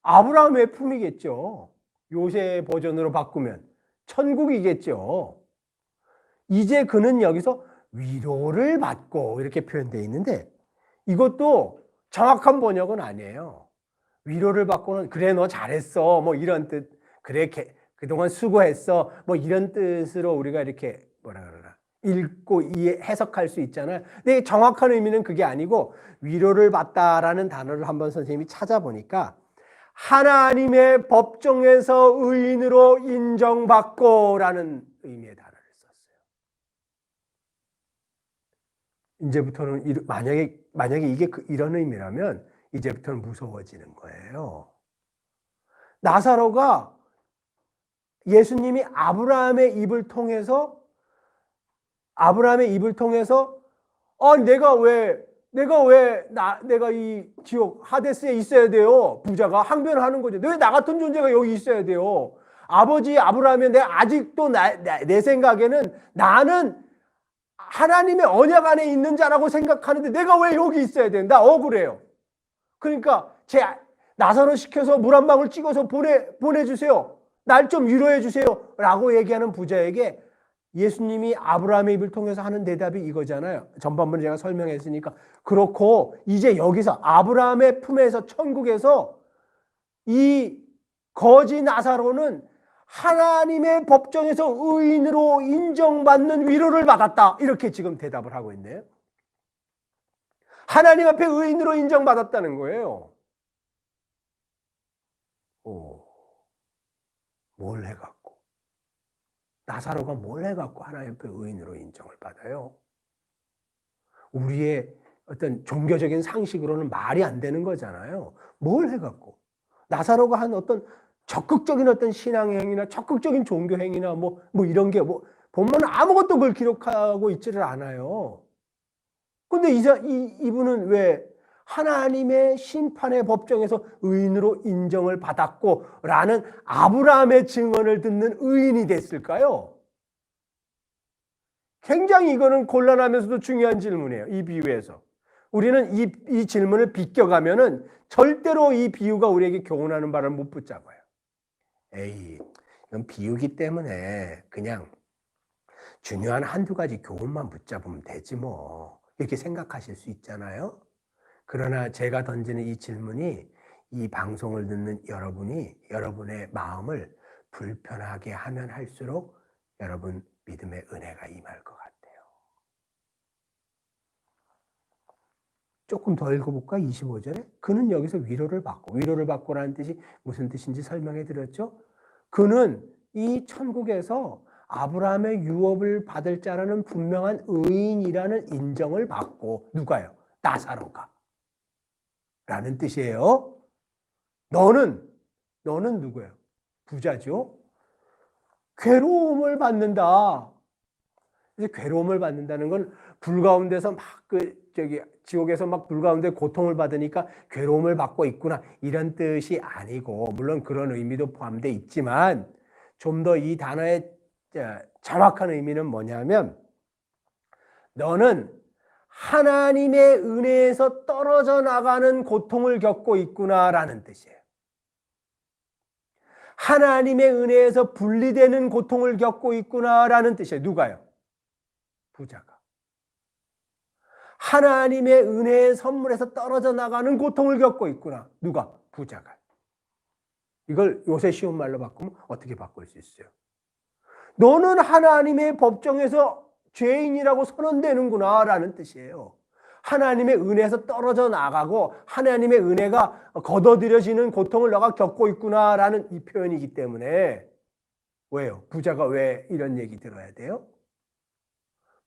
아브라함의 품이겠죠. 요새 버전으로 바꾸면 천국이겠죠. 이제 그는 여기서 위로를 받고 이렇게 표현되어 있는데 이것도 정확한 번역은 아니에요. 위로를 받고는 그래 너 잘했어 뭐 이런 뜻, 그래 그동안 수고했어 뭐 이런 뜻으로 우리가 이렇게 뭐라 그러나 읽고 해석할 수 있잖아요. 근데 정확한 의미는 그게 아니고 위로를 받다라는 단어를 한번 선생님이 찾아보니까 하나님의 법정에서 의인으로 인정받고라는 의미의 단어를 썼어요. 이제부터는 만약에 이게 이런 의미라면 이제부터는 무서워지는 거예요. 나사로가 예수님이 아브라함의 입을 통해서 내가 이 지옥 하데스에 있어야 돼요. 부자가 항변을 하는 거죠. 왜 나 같은 존재가 여기 있어야 돼요? 아버지 아브라함이 내가 아직도 내 생각에는 나는 하나님의 언약 안에 있는 자라고 생각하는데 내가 왜 여기 있어야 된다? 억울해요. 그러니까 나사로 시켜서 물 한 방울 찍어서 보내주세요. 날 좀 위로해 주세요. 라고 얘기하는 부자에게 예수님이 아브라함의 입을 통해서 하는 대답이 이거잖아요. 전반부에 제가 설명했으니까. 그렇고 이제 여기서 아브라함의 품에서 천국에서 이 거지 나사로는 하나님의 법정에서 의인으로 인정받는 위로를 받았다. 이렇게 지금 대답을 하고 있네요. 하나님 앞에 의인으로 인정받았다는 거예요. 뭘 해갖고? 나사로가 뭘 해갖고 하나님 앞에 의인으로 인정을 받아요? 우리의 어떤 종교적인 상식으로는 말이 안 되는 거잖아요. 뭘 해갖고? 나사로가 한 어떤 적극적인 어떤 신앙의 행위나 적극적인 종교 행위나 뭐 이런 게 보면 아무것도 그걸 기록하고 있지를 않아요. 근데 이분은 왜 하나님의 심판의 법정에서 의인으로 인정을 받았고 라는 아브라함의 증언을 듣는 의인이 됐을까요? 굉장히 이거는 곤란하면서도 중요한 질문이에요. 이 비유에서. 우리는 이 질문을 비껴가면은 절대로 이 비유가 우리에게 교훈하는 바를 못 붙잡아요. 이건 비유기 때문에 그냥 중요한 한두 가지 교훈만 붙잡으면 되지 뭐. 이렇게 생각하실 수 있잖아요. 그러나 제가 던지는 이 질문이 이 방송을 듣는 여러분이 여러분의 마음을 불편하게 하면 할수록 여러분 믿음의 은혜가 임할 것 같아요. 조금 더 읽어볼까? 25절에 그는 여기서 위로를 받고라는 뜻이 무슨 뜻인지 설명해 드렸죠. 그는 이 천국에서 아브라함의 유업을 받을 자라는 분명한 의인이라는 인정을 받고, 누가요? 나사로가 라는 뜻이에요. 너는 누구예요? 부자죠. 괴로움을 받는다. 이제 괴로움을 받는다는 건 불 가운데서 막 지옥에서 막 불 가운데 고통을 받으니까 괴로움을 받고 있구나 이런 뜻이 아니고, 물론 그런 의미도 포함되어 있지만 좀 더 이 단어의 정확한 의미는 뭐냐면 너는 하나님의 은혜에서 떨어져 나가는 고통을 겪고 있구나라는 뜻이에요. 하나님의 은혜에서 분리되는 고통을 겪고 있구나라는 뜻이에요. 누가요? 부자가. 하나님의 은혜의 선물에서 떨어져 나가는 고통을 겪고 있구나. 누가? 부자가. 이걸 요새 쉬운 말로 바꾸면 어떻게 바꿀 수 있어요? 너는 하나님의 법정에서 죄인이라고 선언되는구나 라는 뜻이에요. 하나님의 은혜에서 떨어져 나가고 하나님의 은혜가 걷어들여지는 고통을 너가 겪고 있구나 라는 이 표현이기 때문에. 왜요? 부자가 왜 이런 얘기 들어야 돼요?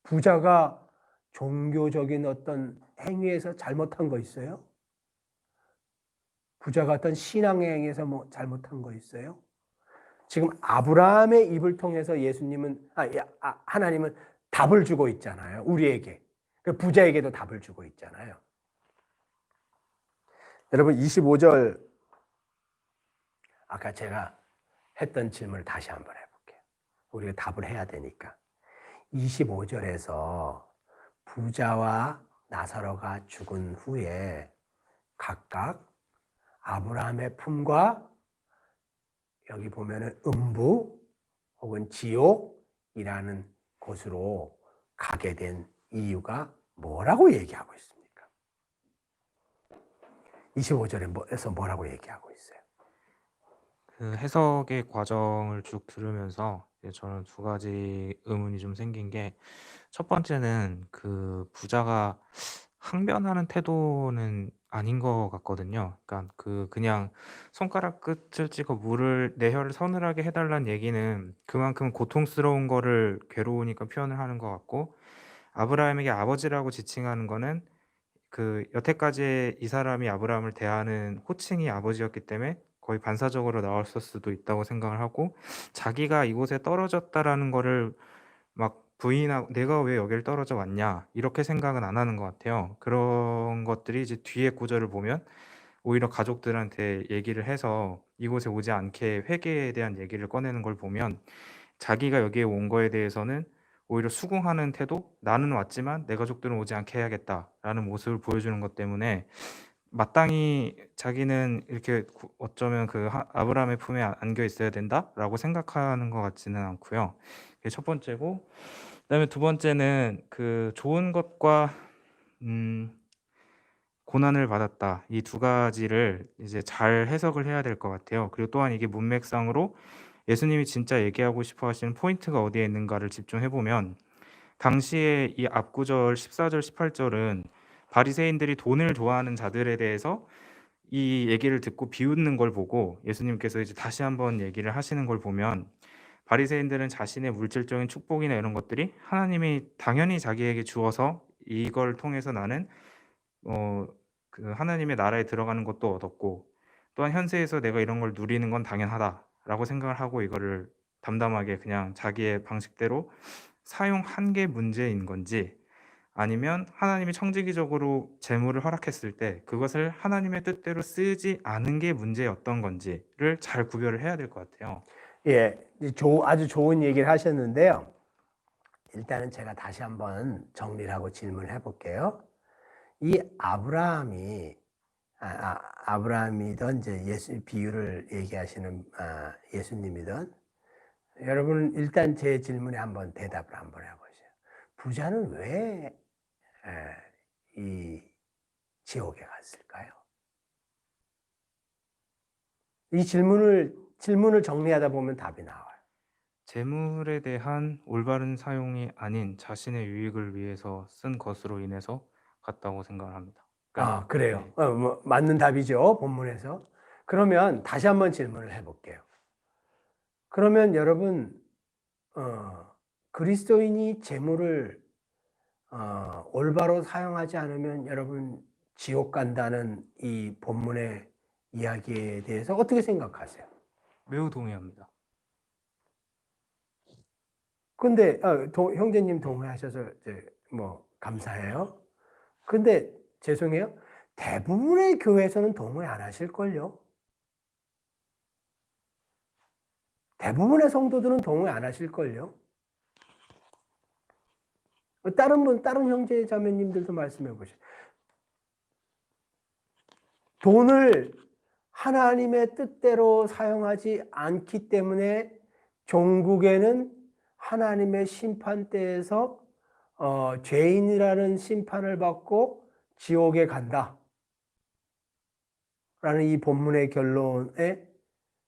부자가 종교적인 어떤 행위에서 잘못한 거 있어요? 부자가 어떤 신앙의 행위에서 뭐 잘못한 거 있어요? 지금 아브라함의 입을 통해서 하나님은 답을 주고 있잖아요. 우리에게. 부자에게도 답을 주고 있잖아요. 여러분 25절 아까 제가 했던 질문을 다시 한번 해볼게요. 우리가 답을 해야 되니까. 25절에서 부자와 나사로가 죽은 후에 각각 아브라함의 품과 여기 보면은 음부 혹은 지옥이라는 곳으로 가게 된 이유가 뭐라고 얘기하고 있습니까? 25절에서 뭐라고 얘기하고 있어요? 그 해석의 과정을 쭉 들으면서 이제 저는 두 가지 의문이 좀 생긴 게, 첫 번째는 그 부자가 항변하는 태도는 아닌 것 같거든요. 그러니까 그냥 손가락 끝을 찍어 물을 내 혀를 서늘하게 해달라는 얘기는 그만큼 고통스러운 거를 괴로우니까 표현을 하는 것 같고, 아브라함에게 아버지라고 지칭하는 거는 그 여태까지 이 사람이 아브라함을 대하는 호칭이 아버지였기 때문에 거의 반사적으로 나왔을 수도 있다고 생각을 하고, 자기가 이곳에 떨어졌다라는 거를 막 부인하고 '내가 왜 여길 떨어져 왔냐.' 이렇게 생각은 안 하는 것 같아요. 그런 것들이 이제 뒤에 구절을 보면 오히려 가족들한테 얘기를 해서 이곳에 오지 않게 회개에 대한 얘기를 꺼내는 걸 보면, 자기가 여기에 온 거에 대해서는 오히려 수긍하는 태도, '나는 왔지만 내 가족들은 오지 않게 해야겠다.'라는 모습을 보여주는 것 때문에 마땅히 자기는 이렇게 어쩌면 아브라함의 품에 안겨 있어야 된다라고 생각하는 것 같지는 않고요. 그게 첫 번째고, 그다음에 두 번째는 그 좋은 것과 고난을 받았다, 이 두 가지를 이제 잘 해석을 해야 될 것 같아요. 그리고 또한 이게 문맥상으로 예수님이 진짜 얘기하고 싶어 하시는 포인트가 어디에 있는가를 집중해 보면, 당시에 이 앞구절 14절 18절은 바리새인들이 돈을 좋아하는 자들에 대해서 이 얘기를 듣고 비웃는 걸 보고 예수님께서 이제 다시 한번 얘기를 하시는 걸 보면, 바리새인들은 자신의 물질적인 축복이나 이런 것들이 하나님이 당연히 자기에게 주어서 이걸 통해서 나는 그 하나님의 나라에 들어가는 것도 얻었고, 또한 현세에서 내가 이런 걸 누리는 건 당연하다라고 생각을 하고 이거를 담담하게 그냥 자기의 방식대로 사용한 게 문제인 건지, 아니면 하나님이 청지기적으로 재물을 허락했을 때 그것을 하나님의 뜻대로 쓰지 않은 게 문제였던 건지를 잘 구별을 해야 될 것 같아요. 예, 아주 좋은 얘기를 하셨는데요. 일단은 제가 다시 한번 정리를 하고 질문을 해볼게요. 이 아브라함이든 이제 예수 비유를 얘기하시는 예수님이든, 여러분 일단 제 질문에 한번 대답을 한번 해보세요. 부자는 왜 이 지옥에 갔을까요? 이 질문을 정리하다 보면 답이 나와요. 재물에 대한 올바른 사용이 아닌 자신의 유익을 위해서 쓴 것으로 인해서 갔다고 생각을 합니다. 그러니까 그래요. 네. 뭐 맞는 답이죠, 본문에서. 그러면 다시 한번 질문을 해볼게요. 그러면 여러분, 그리스도인이 재물을 올바로 사용하지 않으면 여러분 지옥 간다는 이 본문의 이야기에 대해서 어떻게 생각하세요? 매우 동의합니다. 근데 형제님 동의하셔서 이제 뭐 감사해요. 근데 죄송해요. 대부분의 교회에서는 동의 안 하실걸요? 대부분의 성도들은 동의 안 하실걸요? 다른 형제 자매님들도 말씀해 보세요. 돈을 하나님의 뜻대로 사용하지 않기 때문에 종국에는 하나님의 심판대에서 죄인이라는 심판을 받고 지옥에 간다 라는 이 본문의 결론에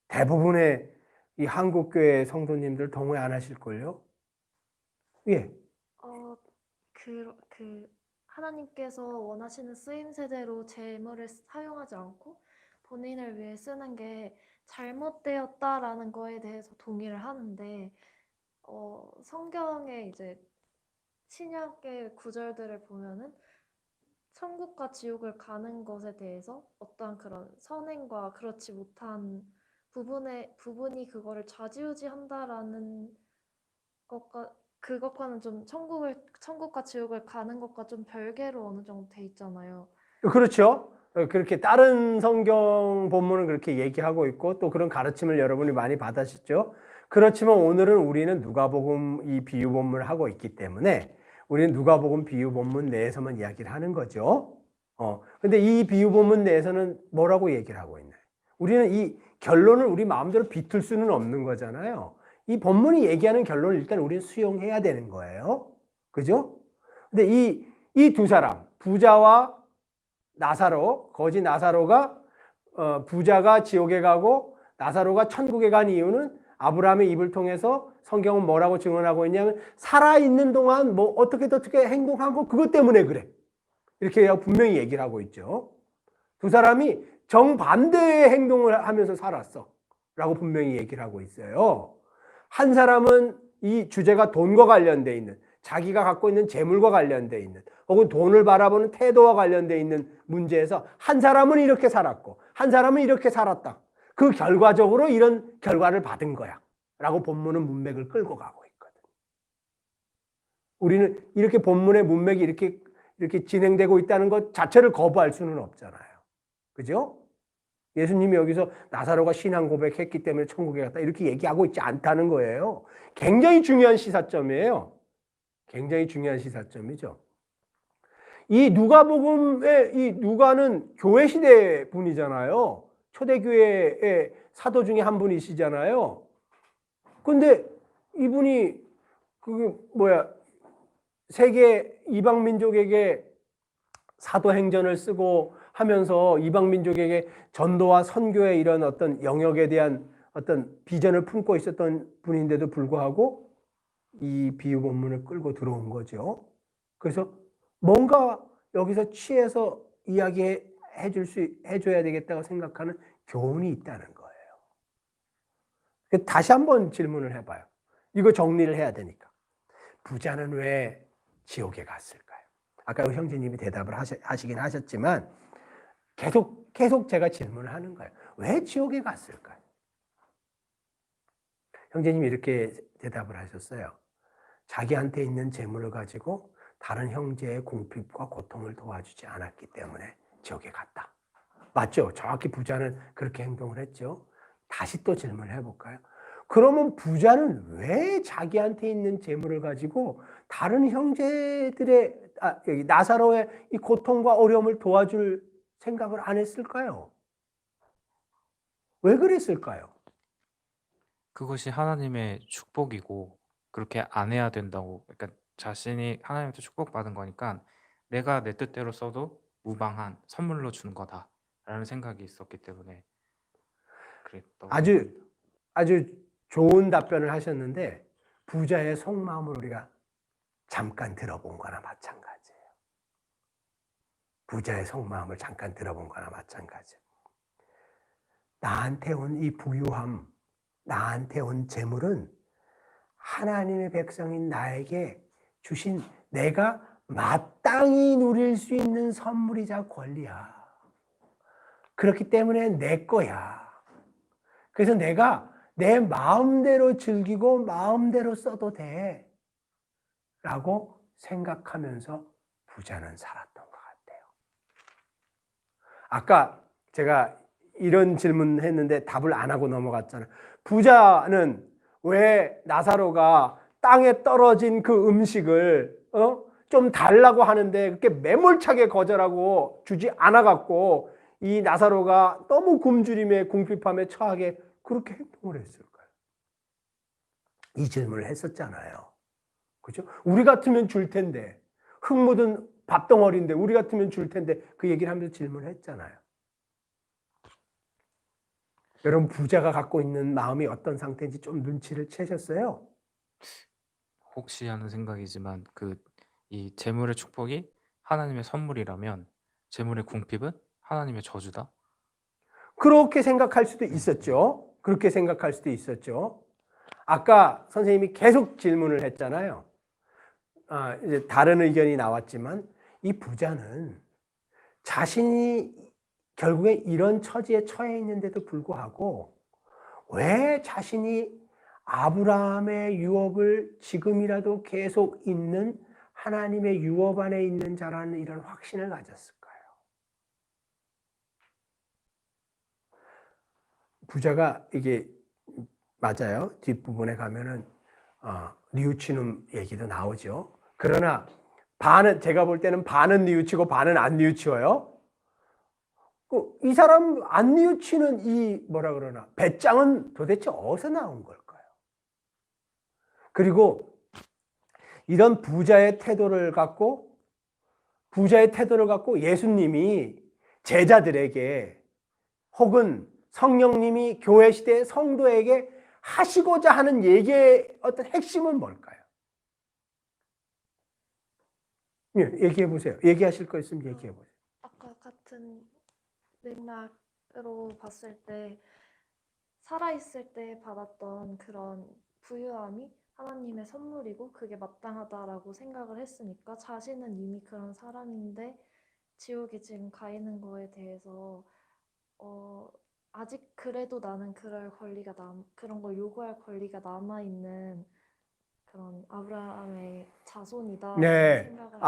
대부분의 이 한국교회 성도님들 동의 안 하실걸요? 예. 하나님께서 원하시는 쓰임새대로 재물을 사용하지 않고 본인을 위해 쓰는 게 잘못되었다라는 거에 대해서 동의를 하는데, 성경의 이제 신약의 구절들을 보면은 천국과 지옥을 가는 것에 대해서 어떠한 그런 선행과 그렇지 못한 부분이 그거를 좌지우지한다라는 그것과는 좀 천국과 지옥을 가는 것과 좀 별개로 어느 정도 돼 있잖아요. 그렇죠. 그렇게 다른 성경 본문은 그렇게 얘기하고 있고 또 그런 가르침을 여러분이 많이 받으셨죠. 그렇지만 오늘은 우리는 누가복음 이 비유 본문을 하고 있기 때문에 우리는 누가복음 비유 본문 내에서만 이야기를 하는 거죠. 근데 이 비유 본문 내에서는 뭐라고 얘기를 하고 있나요? 우리는 이 결론을 우리 마음대로 비틀 수는 없는 거잖아요. 이 본문이 얘기하는 결론을 일단 우리는 수용해야 되는 거예요. 그죠? 근데 이 두 사람, 부자와 나사로, 거지 나사로가 부자가 지옥에 가고 나사로가 천국에 간 이유는 아브라함의 입을 통해서 성경은 뭐라고 증언하고 있냐면 살아있는 동안 뭐 어떻게 행동하고 그것 때문에 그래. 이렇게 분명히 얘기를 하고 있죠. 두 사람이 정반대의 행동을 하면서 살았어. 라고 분명히 얘기를 하고 있어요. 한 사람은 이 주제가 돈과 관련돼 있는, 자기가 갖고 있는 재물과 관련돼 있는, 혹은 돈을 바라보는 태도와 관련돼 있는 문제에서 한 사람은 이렇게 살았고 한 사람은 이렇게 살았다. 그 결과적으로 이런 결과를 받은 거야. 라고 본문은 문맥을 끌고 가고 있거든. 우리는 이렇게 본문의 문맥이 이렇게 진행되고 있다는 것 자체를 거부할 수는 없잖아요. 그죠? 예수님이 여기서 나사로가 신앙 고백했기 때문에 천국에 갔다 이렇게 얘기하고 있지 않다는 거예요. 굉장히 중요한 시사점이에요. 굉장히 중요한 시사점이죠. 이 누가복음의 이 누가는 교회 시대 분이잖아요. 초대교회의 사도 중에 한 분이시잖아요. 근데 이분이 세계 이방 민족에게 사도행전을 쓰고 하면서 이방 민족에게 전도와 선교의 이런 어떤 영역에 대한 어떤 비전을 품고 있었던 분인데도 불구하고 이 비유 본문을 끌고 들어온 거죠. 그래서 뭔가 여기서 취해서 해줘야 되겠다고 생각하는 교훈이 있다는 거예요. 다시 한번 질문을 해봐요. 이거 정리를 해야 되니까. 부자는 왜 지옥에 갔을까요? 아까 형제님이 대답을 하시긴 하셨지만 계속 제가 질문을 하는 거예요. 왜 지옥에 갔을까요? 형제님이 이렇게 대답을 하셨어요. 자기한테 있는 재물을 가지고 다른 형제의 궁핍과 고통을 도와주지 않았기 때문에 지옥에 갔다. 맞죠? 정확히 부자는 그렇게 행동을 했죠. 다시 또 질문을 해볼까요? 그러면 부자는 왜 자기한테 있는 재물을 가지고 다른 형제들의 여기 나사로의 이 고통과 어려움을 도와줄 생각을 안 했을까요? 왜 그랬을까요? 그것이 하나님의 축복이고 그렇게 안 해야 된다고. 그러니까 자신이 하나님한테 축복받은 거니까 내가 내 뜻대로 써도 무방한 선물로 준 거다라는 생각이 있었기 때문에 그랬다고 생각합니다. 아주 좋은 답변을 하셨는데 부자의 속마음을 우리가 잠깐 들어본 거나 마찬가지예요. 부자의 속마음을 잠깐 들어본 거나 마찬가지예요. 나한테 온 이 부유함, 나한테 온 재물은 하나님의 백성인 나에게 주신 내가 마땅히 누릴 수 있는 선물이자 권리야. 그렇기 때문에 내 거야. 그래서 내가 내 마음대로 즐기고 마음대로 써도 돼. 라고 생각하면서 부자는 살았던 것 같아요. 아까 제가 이런 질문 했는데 답을 안 하고 넘어갔잖아요. 부자는 왜 나사로가 땅에 떨어진 그 음식을 좀 달라고 하는데 그렇게 매몰차게 거절하고 주지 않아갖고 이 나사로가 너무 굶주림에 궁핍함에 처하게 그렇게 행동을 했을까요? 이 질문을 했었잖아요. 그죠? 우리 같으면 줄 텐데, 흙 묻은 밥덩어리인데 우리 같으면 줄 텐데 그 얘기를 하면서 질문을 했잖아요. 여러분 부자가 갖고 있는 마음이 어떤 상태인지 좀 눈치를 채셨어요? 혹시 하는 생각이지만 이 재물의 축복이 하나님의 선물이라면 재물의 궁핍은 하나님의 저주다. 그렇게 생각할 수도 있었죠. 그렇게 생각할 수도 있었죠. 아까 선생님이 계속 질문을 했잖아요. 이제 다른 의견이 나왔지만 이 부자는 자신이 결국에 이런 처지에 처해 있는데도 불구하고 왜 자신이 아브라함의 유업을 지금이라도 계속 있는 하나님의 유업 안에 있는 자라는 이런 확신을 가졌을까요? 부자가 이게 맞아요. 뒷부분에 가면은 뉘우치는 얘기도 나오죠. 그러나 제가 볼 때는 반은 뉘우치고 반은 안 뉘우치어요. 이 사람 안 뉘우치는 이 배짱은 도대체 어디서 나온 걸까요? 그리고 이런 부자의 태도를 갖고 예수님이 제자들에게 혹은 성령님이 교회 시대의 성도에게 하시고자 하는 얘기의 어떤 핵심은 뭘까요? 예, 얘기해 보세요. 얘기하실 거 있으면 얘기해 보세요. 아까 같은 맥락으로 봤을 때 살아있을 때 받았던 그런 부유함이 하나님의 선물이고 그게 마땅하다라고 생각을 했으니까 자신은 이미 그런 사람인데 지옥에 지금 가 있는 거에 대해서 아직 그래도 나는 그런 걸 요구할 권리가 남아 있는 그런 아브라함의 자손이다. 네, 생각을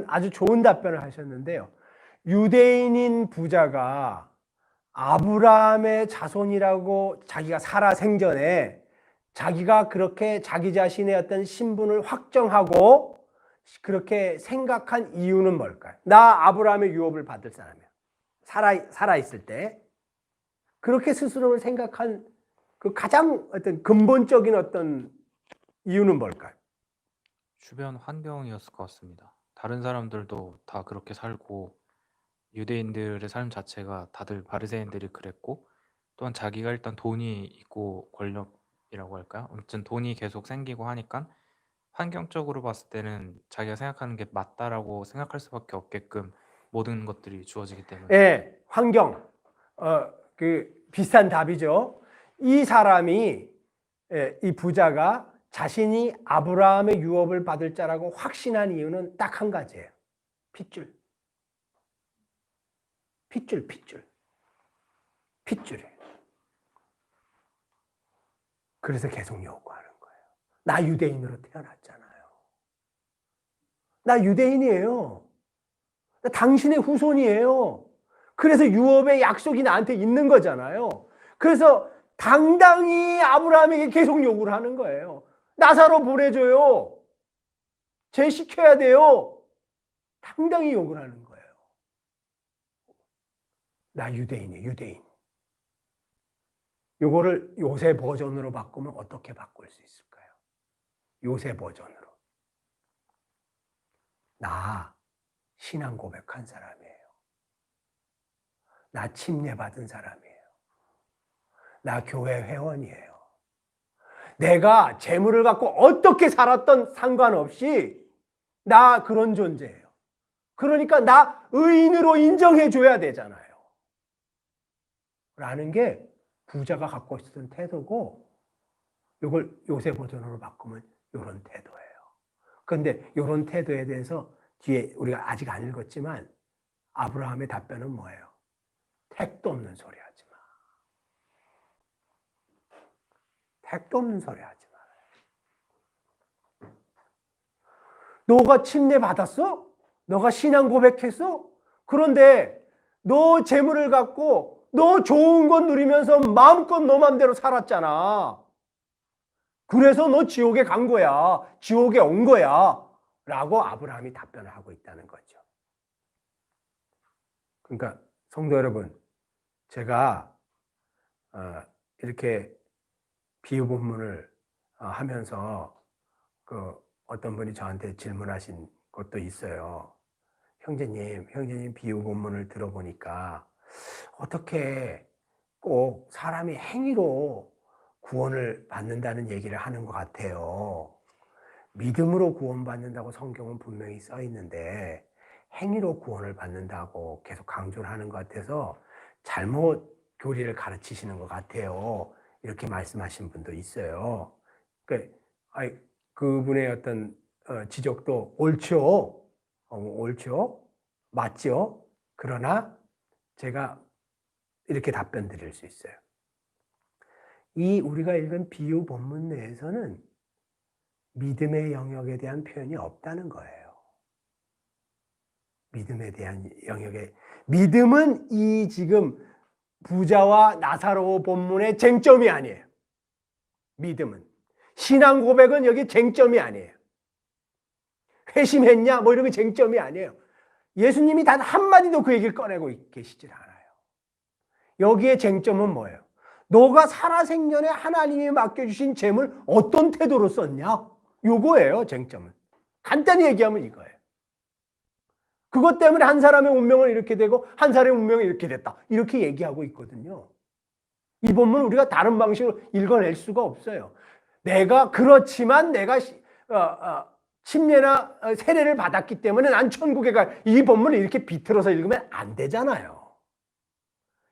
아주 좋은 답변을 하셨는데요. 유대인인 부자가 아브라함의 자손이라고 자기가 살아 생전에 자기가 그렇게 자기 자신의 어떤 신분을 확정하고 그렇게 생각한 이유는 뭘까요? 나 아브라함의 유업을 받을 사람이야. 살아 있을 때 그렇게 스스로를 생각한 그 가장 어떤 근본적인 어떤 이유는 뭘까요? 주변 환경이었을 것 같습니다. 다른 사람들도 다 그렇게 살고 유대인들의 삶 자체가 다들 바리새인들이 그랬고 또한 자기가 일단 돈이 있고 권력이라고 할까요? 아무튼 돈이 계속 생기고 하니까 환경적으로 봤을 때는 자기가 생각하는 게 맞다라고 생각할 수밖에 없게끔 모든 것들이 주어지기 때문에 예, 환경. 비슷한 답이죠. 이 사람이, 이 부자가 자신이 아브라함의 유업을 받을 자라고 확신한 이유는 딱 한 가지예요. 핏줄이에요. 그래서 계속 요구하는 거예요. 나 유대인으로 태어났잖아요. 나 유대인이에요. 나 당신의 후손이에요. 그래서 유업의 약속이 나한테 있는 거잖아요. 그래서 당당히 아브라함에게 계속 요구를 하는 거예요. 나사로 보내줘요. 제시켜야 돼요. 당당히 요구를 하는 거예요. 나 유대인이에요, 유대인. 요거를 요새 버전으로 바꾸면 어떻게 바꿀 수 있을까요? 요새 버전으로. 나 신앙 고백한 사람이에요. 나 침례받은 사람이에요. 나 교회 회원이에요. 내가 재물을 갖고 어떻게 살았던 상관없이 나 그런 존재예요. 그러니까 나 의인으로 인정해 줘야 되잖아요. 라는 게 부자가 갖고 있었던 태도고 이걸 요새 버전으로 바꾸면 이런 태도예요. 그런데 이런 태도에 대해서 뒤에 우리가 아직 안 읽었지만 아브라함의 답변은 뭐예요? 택도 없는 소리 하지 마. 택도 없는 소리 하지 마. 너가 침례 받았어? 너가 신앙 고백했어? 그런데 너 재물을 갖고 너 좋은 것 누리면서 마음껏 너 맘대로 살았잖아. 그래서 너 지옥에 간 거야. 지옥에 온 거야. 라고 아브라함이 답변을 하고 있다는 거죠. 그러니까 성도 여러분, 제가 이렇게 비유 본문을 하면서 어떤 분이 저한테 질문하신 것도 있어요. 형제님 비유 본문을 들어보니까 어떻게 꼭 사람이 행위로 구원을 받는다는 얘기를 하는 것 같아요. 믿음으로 구원받는다고 성경은 분명히 써 있는데 행위로 구원을 받는다고 계속 강조를 하는 것 같아서 잘못 교리를 가르치시는 것 같아요. 이렇게 말씀하신 분도 있어요. 그분의 어떤 지적도 옳죠. 옳죠. 맞죠. 그러나 제가 이렇게 답변 드릴 수 있어요. 이 우리가 읽은 비유 본문 내에서는 믿음의 영역에 대한 표현이 없다는 거예요. 믿음에 대한 믿음은 이 지금 부자와 나사로 본문의 쟁점이 아니에요. 믿음은. 신앙 고백은 여기 쟁점이 아니에요. 회심했냐? 뭐 이런 게 쟁점이 아니에요. 예수님이 단 한마디도 그 얘기를 꺼내고 계시질 않아요. 여기에 쟁점은 뭐예요? 너가 살아생전에 하나님이 맡겨주신 재물 어떤 태도로 썼냐? 요거예요, 쟁점은. 간단히 얘기하면 이거예요. 그것 때문에 한 사람의 운명은 이렇게 되고 한 사람의 운명은 이렇게 됐다. 이렇게 얘기하고 있거든요. 이 본문은 우리가 다른 방식으로 읽어낼 수가 없어요. 그렇지만 내가 침례나 세례를 받았기 때문에 난 천국에 이 본문을 이렇게 비틀어서 읽으면 안 되잖아요.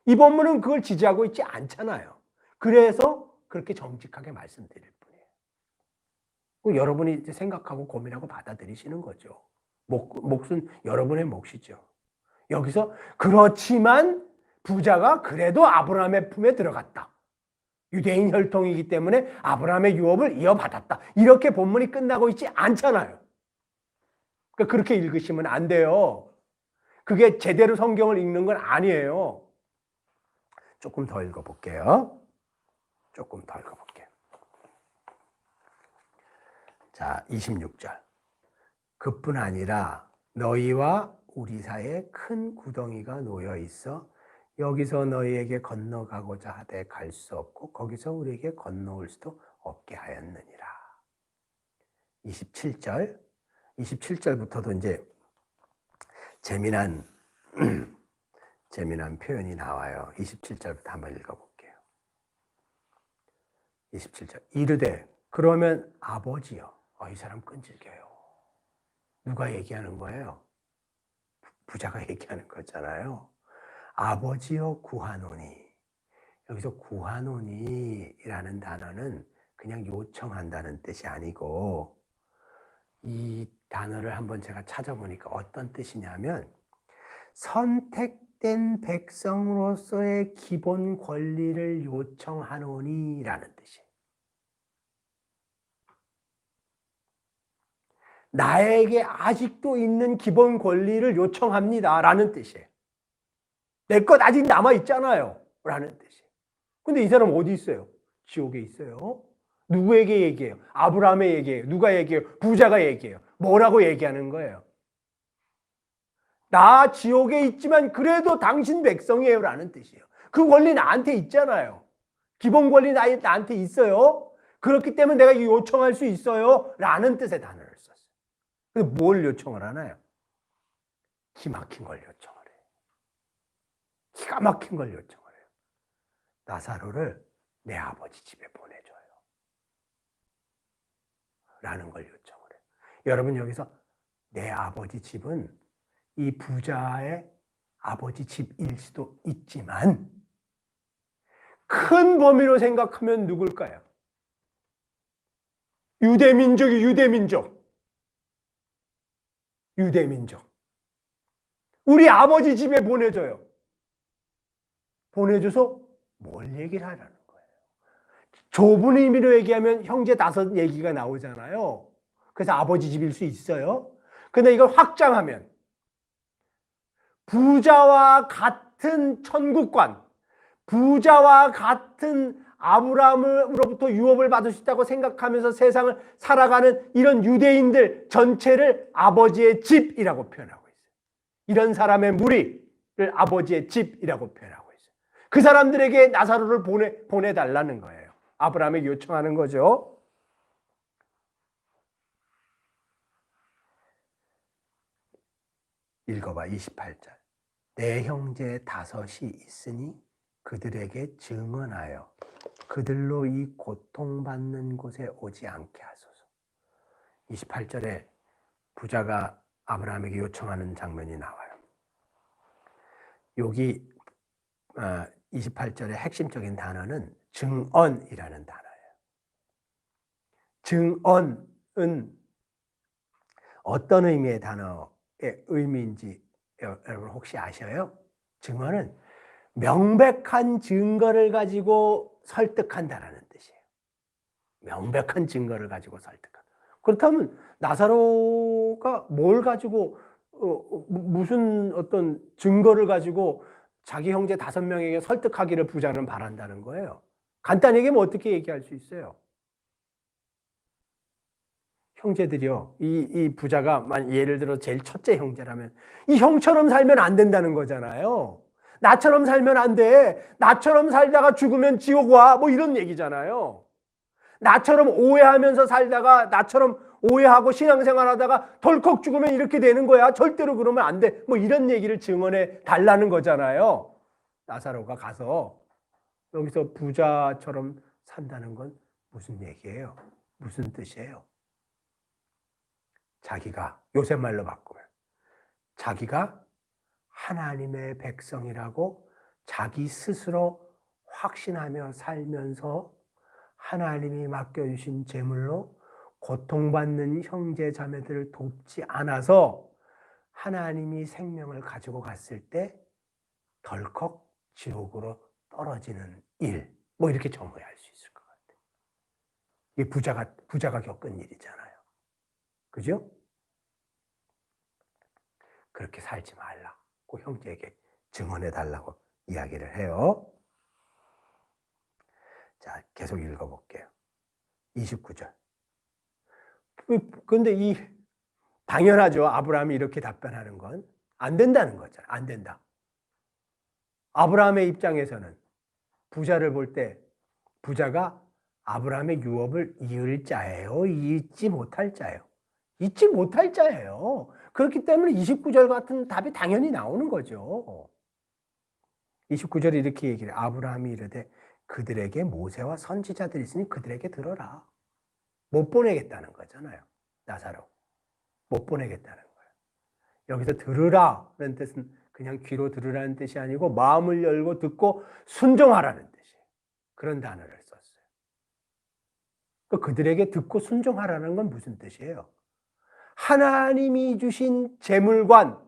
이 본문은 그걸 지지하고 있지 않잖아요. 그래서 그렇게 정직하게 말씀드릴 뿐이에요. 여러분이 이제 생각하고 고민하고 받아들이시는 거죠. 몫은 여러분의 몫이죠. 여기서 그렇지만 부자가 그래도 아브라함의 품에 들어갔다. 유대인 혈통이기 때문에 아브라함의 유업을 이어받았다. 이렇게 본문이 끝나고 있지 않잖아요. 그러니까 그렇게 읽으시면 안 돼요. 그게 제대로 성경을 읽는 건 아니에요. 조금 더 읽어볼게요. 조금 더 읽어볼게요. 자, 26절. 그뿐 아니라 너희와 우리 사이에 큰 구덩이가 놓여 있어 여기서 너희에게 건너가고자 하되 갈 수 없고 거기서 우리에게 건너올 수도 없게 하였느니라. 27절. 27절부터도 이제 재미난 표현이 나와요. 27절부터 한번 읽어볼게요. 27절. 이르되 그러면 아버지여. 이 사람 끈질겨요. 누가 얘기하는 거예요? 부자가 얘기하는 거잖아요. 아버지여 구하노니. 여기서 구하노니라는 단어는 그냥 요청한다는 뜻이 아니고 이 단어를 한번 제가 찾아보니까 어떤 뜻이냐면 선택된 백성으로서의 기본 권리를 요청하노니라는 뜻이에요. 나에게 아직도 있는 기본 권리를 요청합니다 라는 뜻이에요. 내 것 아직 남아있잖아요 라는 뜻이에요. 근데 이 사람 어디 있어요? 지옥에 있어요. 누구에게 얘기해요? 아브라함에 얘기해요. 누가 얘기해요? 부자가 얘기해요. 뭐라고 얘기하는 거예요? 나 지옥에 있지만 그래도 당신 백성이에요 라는 뜻이에요. 그 권리 나한테 있잖아요. 기본 권리 나한테 있어요. 그렇기 때문에 내가 요청할 수 있어요 라는 뜻의 단어를 썼어요. 근데 뭘 요청을 하나요? 기막힌 걸 요청을 해요. 기가 막힌 걸 요청을 해요. 나사로를 내 아버지 집에 보내줘요 라는 걸 요청을 해요. 여러분 여기서 내 아버지 집은 이 부자의 아버지 집일 수도 있지만 큰 범위로 생각하면 누굴까요? 유대민족이 유대민족. 우리 아버지 집에 보내줘요. 보내줘서 뭘 얘기를 하라는 거예요? 좁은 의미로 얘기하면 형제 5 얘기가 나오잖아요. 그래서 아버지 집일 수 있어요. 근데 이걸 확장하면 부자와 같은 천국관, 부자와 같은 아브라함으로부터 유업을 받을 수 있다고 생각하면서 세상을 살아가는 이런 유대인들 전체를 아버지의 집이라고 표현하고 있어요. 이런 사람의 무리를 아버지의 집이라고 표현하고 있어요. 그 사람들에게 나사로를 보내달라는 거예요. 아브라함에게 요청하는 거죠. 읽어봐. 28절. 내 형제 5이 있으니 그들에게 증언하여 그들로 이 고통받는 곳에 오지 않게 하소서. 28절에 부자가 아브라함에게 요청하는 장면이 나와요. 여기 28절의 핵심적인 단어는 증언이라는 단어예요. 증언은 어떤 의미의 단어의 의미인지 여러분 혹시 아셔요? 증언은 명백한 증거를 가지고 설득한다라는 뜻이에요. 명백한 증거를 가지고 설득한다. 그렇다면 나사로가 뭘 가지고 무슨 어떤 증거를 가지고 자기 형제 5명에게 설득하기를 부자는 바란다는 거예요. 간단히 얘기하면 어떻게 얘기할 수 있어요? 형제들이요. 이 부자가 예를 들어 제일 첫째 형제라면 이 형처럼 살면 안 된다는 거잖아요. 나처럼 살면 안 돼. 나처럼 살다가 죽으면 지옥 와. 뭐 이런 얘기잖아요. 나처럼 오해하면서 살다가 나처럼 오해하고 신앙생활 하다가 덜컥 죽으면 이렇게 되는 거야. 절대로 그러면 안 돼. 뭐 이런 얘기를 증언해 달라는 거잖아요. 나사로가 가서 여기서 부자처럼 산다는 건 무슨 얘기예요? 무슨 뜻이에요? 자기가 요새 말로 바꾸면 자기가 하나님의 백성이라고 자기 스스로 확신하며 살면서 하나님이 맡겨주신 재물로 고통받는 형제 자매들을 돕지 않아서 하나님이 생명을 가지고 갔을 때 덜컥 지옥으로 떨어지는 일, 뭐 이렇게 정의할 수 있을 것 같아요. 이게 부자가 겪은 일이잖아요. 그죠? 그렇게 살지 말라고 형제에게 증언해 달라고 이야기를 해요. 자, 계속 읽어볼게요. 29절. 근데 당연하죠. 아브라함이 이렇게 답변하는 건 안 된다는 거잖아요. 안 된다. 아브라함의 입장에서는 부자를 볼 때 부자가 아브라함의 유업을 이을 자예요? 잊지 못할 자예요? 잊지 못할 자예요. 그렇기 때문에 29절 같은 답이 당연히 나오는 거죠. 29절에 이렇게 얘기를 해요. 아브라함이 이르되 그들에게 모세와 선지자들이 있으니 그들에게 들어라. 못 보내겠다는 거잖아요. 나사로. 못 보내겠다는 거예요. 여기서 들으라는 뜻은 그냥 귀로 들으라는 뜻이 아니고 마음을 열고 듣고 순종하라는 뜻이에요. 그런 단어를 썼어요. 그들에게 듣고 순종하라는 건 무슨 뜻이에요? 하나님이 주신 재물관,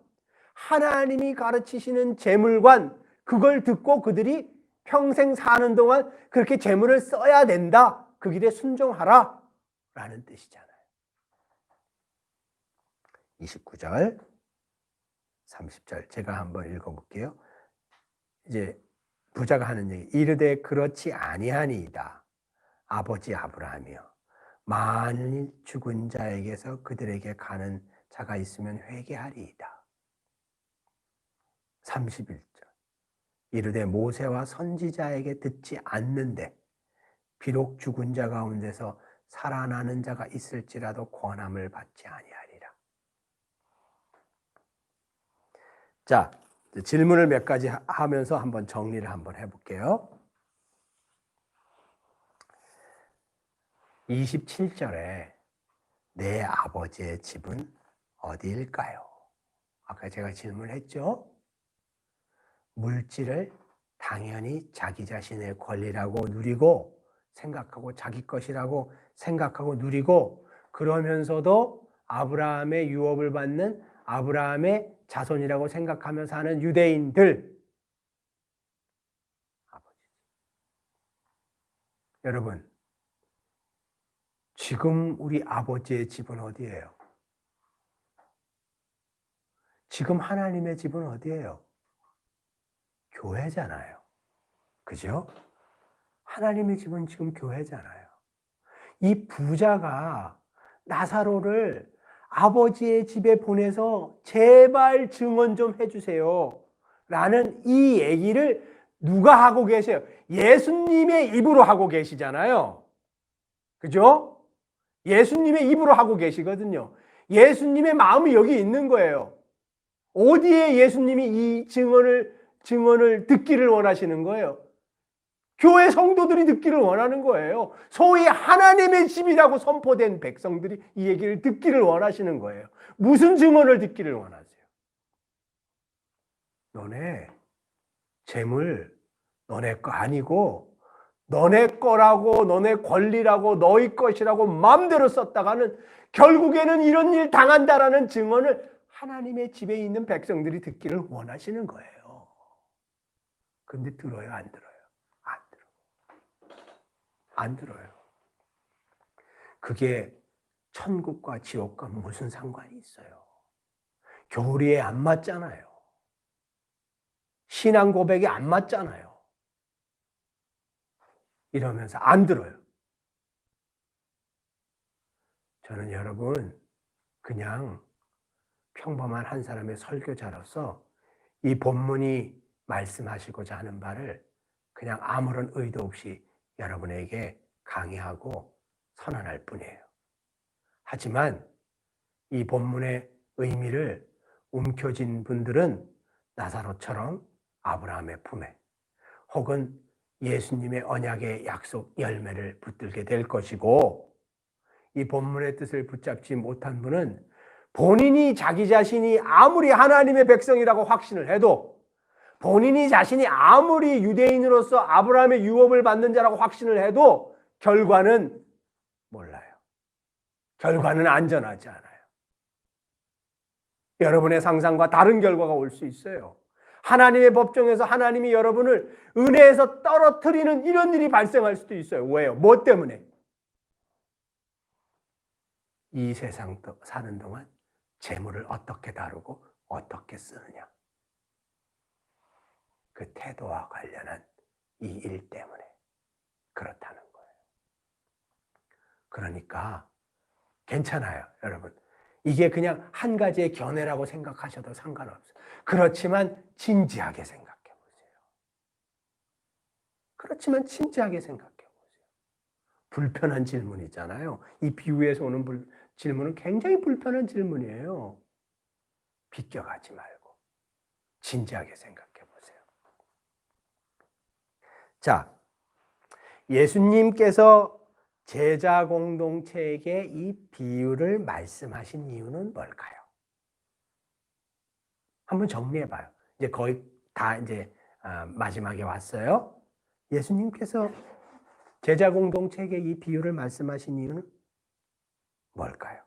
하나님이 가르치시는 재물관, 그걸 듣고 그들이 평생 사는 동안 그렇게 재물을 써야 된다. 그 길에 순종하라. 라는 뜻이잖아요. 29절, 30절 제가 한번 읽어볼게요. 이제 부자가 하는 얘기. 이르되 그렇지 아니하니이다. 아버지 아브라함이여. 만일 죽은 자에게서 그들에게 가는 자가 있으면 회개하리이다. 31절. 이르되 모세와 선지자에게 듣지 않는데 비록 죽은 자 가운데서 살아나는 자가 있을지라도 권함을 받지 아니하리라. 자, 질문을 몇 가지 하면서 한번 정리를 한번 해볼게요. 27절에 내 아버지의 집은 어디일까요? 아까 제가 질문했죠. 물질을 당연히 자기 자신의 권리라고 누리고 생각하고 자기 것이라고 생각하고 누리고 그러면서도 아브라함의 유업을 받는 아브라함의 자손이라고 생각하며 사는 유대인들. 여러분, 지금 우리 아버지의 집은 어디예요? 지금 하나님의 집은 어디예요? 교회잖아요. 그죠? 하나님의 집은 지금 교회잖아요. 이 부자가 나사로를 아버지의 집에 보내서 제발 증언 좀 해주세요. 라는 이 얘기를 누가 하고 계세요? 예수님의 입으로 하고 계시잖아요. 그죠? 예수님의 입으로 하고 계시거든요. 예수님의 마음이 여기 있는 거예요. 어디에 예수님이 이 증언을 듣기를 원하시는 거예요? 교회 성도들이 듣기를 원하는 거예요. 소위 하나님의 집이라고 선포된 백성들이 이 얘기를 듣기를 원하시는 거예요. 무슨 증언을 듣기를 원하세요? 너네 재물 너네 거 아니고 너네 거라고 너네 권리라고 너희 것이라고 마음대로 썼다가는 결국에는 이런 일 당한다라는 증언을 하나님의 집에 있는 백성들이 듣기를 원하시는 거예요. 그런데 들어요, 안 들어요? 안 들어요. 안 들어요. 그게 천국과 지옥과 무슨 상관이 있어요? 교리에 안 맞잖아요. 신앙 고백이 안 맞잖아요. 이러면서 안 들어요. 저는 여러분 그냥 평범한 한 사람의 설교자로서 이 본문이 말씀하시고자 하는 바를 그냥 아무런 의도 없이 여러분에게 강의하고 선언할 뿐이에요. 하지만 이 본문의 의미를 움켜쥔 분들은 나사로처럼 아브라함의 품에 혹은 예수님의 언약의 약속 열매를 붙들게 될 것이고, 이 본문의 뜻을 붙잡지 못한 분은 본인이 자기 자신이 아무리 하나님의 백성이라고 확신을 해도, 본인이 자신이 아무리 유대인으로서 아브라함의 유업을 받는 자라고 확신을 해도 결과는 몰라요. 결과는 안전하지 않아요. 여러분의 상상과 다른 결과가 올 수 있어요. 하나님의 법정에서 하나님이 여러분을 은혜에서 떨어뜨리는 이런 일이 발생할 수도 있어요. 왜요? 뭐 때문에? 이 세상 사는 동안 재물을 어떻게 다루고 어떻게 쓰느냐. 그 태도와 관련한 이 일 때문에 그렇다는 거예요. 그러니까 괜찮아요, 여러분. 이게 그냥 한 가지의 견해라고 생각하셔도 상관없어요. 그렇지만 진지하게 생각해 보세요. 그렇지만 진지하게 생각해 보세요. 불편한 질문이잖아요. 이 비유에서 오는 질문은 굉장히 불편한 질문이에요. 비껴가지 말고 진지하게 생각해 보세요. 자, 예수님께서 제자 공동체에게 이 비유를 말씀하신 이유는 뭘까요? 한번 정리해 봐요. 이제 거의 다 이제 마지막에 왔어요. 예수님께서 제자 공동체에게 이 비유를 말씀하신 이유는 뭘까요?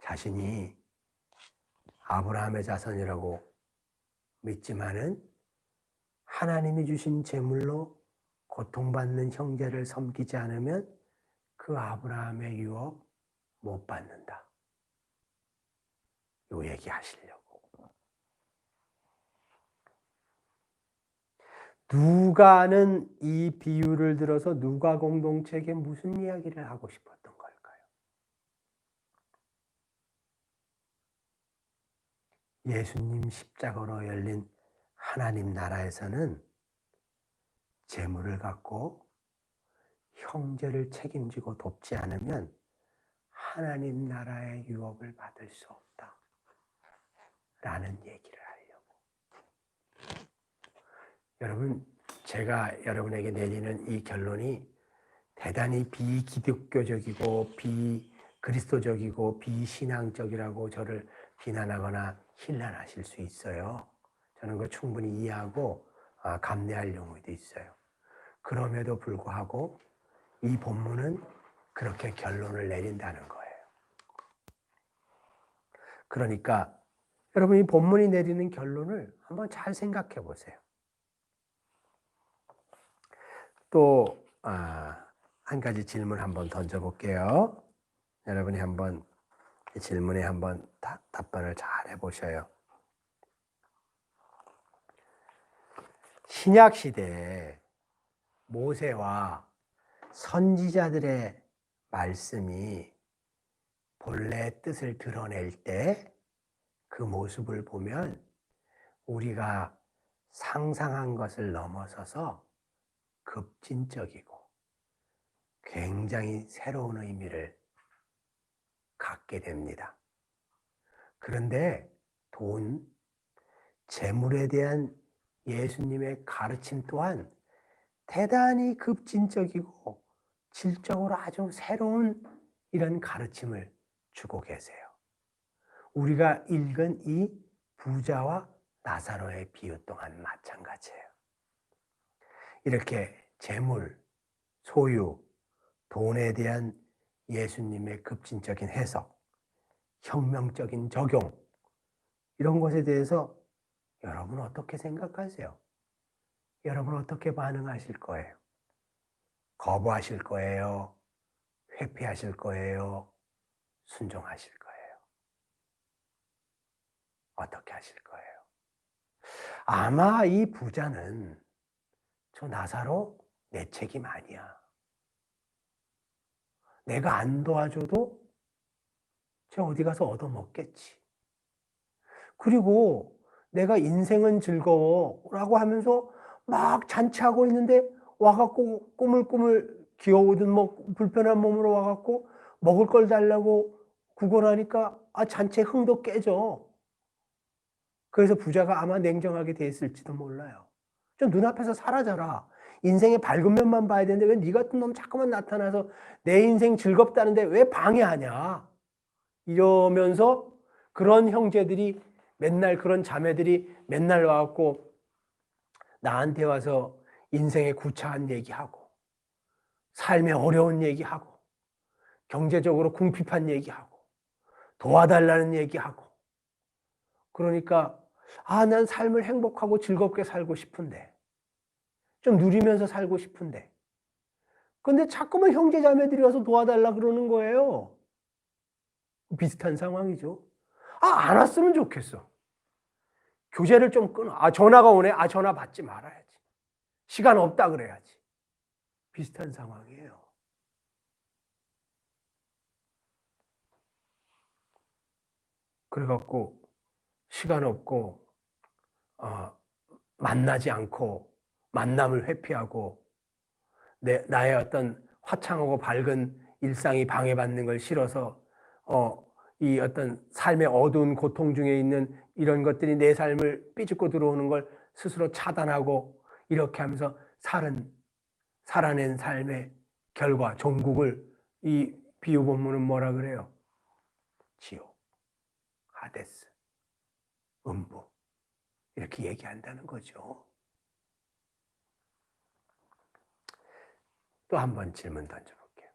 자신이 아브라함의 자손이라고 믿지만은 하나님이 주신 재물로 고통받는 형제를 섬기지 않으면 그 아브라함의 유업 못 받는다. 요 얘기 하시려고. 누가는 이 비유를 들어서 누가 공동체에게 무슨 이야기를 하고 싶었던 걸까요? 예수님 십자가로 열린 하나님 나라에서는 재물을 갖고 형제를 책임지고 돕지 않으면 하나님 나라의 유업을 받을 수 없다. 라는 얘기를 하려고. 여러분, 제가 여러분에게 내리는 이 결론이 대단히 비기독교적이고 비그리스도적이고 비신앙적이라고 저를 비난하거나 힐난하실 수 있어요. 저는 그거 충분히 이해하고 감내할 용의도 있어요. 그럼에도 불구하고 이 본문은 그렇게 결론을 내린다는 거예요. 그러니까 여러분, 이 본문이 내리는 결론을 한번 잘 생각해 보세요. 또 한 가지 질문 한번 던져볼게요. 여러분이 한번 이 질문에 한번 답변을 잘 해보셔요. 신약 시대에 모세와 선지자들의 말씀이 본래 뜻을 드러낼 때 그 모습을 보면 우리가 상상한 것을 넘어서서 급진적이고 굉장히 새로운 의미를 갖게 됩니다. 그런데 돈, 재물에 대한 예수님의 가르침 또한 대단히 급진적이고 질적으로 아주 새로운 이런 가르침을 주고 계세요. 우리가 읽은 이 부자와 나사로의 비유 또한 마찬가지예요. 이렇게 재물, 소유, 돈에 대한 예수님의 급진적인 해석, 혁명적인 적용, 이런 것에 대해서 여러분 어떻게 생각하세요? 여러분 어떻게 반응하실 거예요? 거부하실 거예요? 회피하실 거예요? 순종하실 거예요? 어떻게 하실 거예요? 아마 이 부자는 저 나사로 내 책임 아니야. 내가 안 도와줘도 쟤 어디 가서 얻어먹겠지. 그리고 내가 인생은 즐거워라고 하면서 막 잔치하고 있는데 와갖고 꾸물꾸물 귀여우든 뭐 불편한 몸으로 와갖고 먹을 걸 달라고 구걸하니까 잔치의 흥도 깨져. 그래서 부자가 아마 냉정하게 됐을지도 몰라요. 좀 눈앞에서 사라져라. 인생의 밝은 면만 봐야 되는데 왜 네 같은 놈 자꾸만 나타나서 내 인생 즐겁다는데 왜 방해하냐. 이러면서 그런 형제들이 맨날 그런 자매들이 맨날 와갖고 나한테 와서 인생의 구차한 얘기하고 삶의 어려운 얘기하고 경제적으로 궁핍한 얘기하고 도와달라는 얘기하고 그러니까 난 삶을 행복하고 즐겁게 살고 싶은데 좀 누리면서 살고 싶은데 근데 자꾸만 형제 자매들이 와서 도와달라 그러는 거예요. 비슷한 상황이죠. 안 왔으면 좋겠어. 교제를 좀 끊어. 전화가 오네. 전화 받지 말아야지. 시간 없다 그래야지. 비슷한 상황이에요. 그래갖고 시간 없고 만나지 않고 만남을 회피하고 나의 어떤 화창하고 밝은 일상이 방해받는 걸 싫어서 이 어떤 삶의 어두운 고통 중에 있는 이런 것들이 내 삶을 삐집고 들어오는 걸 스스로 차단하고 이렇게 하면서 살아낸 삶의 결과 종국을 이 비유 본문은 뭐라 그래요? 지옥, 하데스, 음부 이렇게 얘기한다는 거죠. 또 한 번 질문 던져볼게요.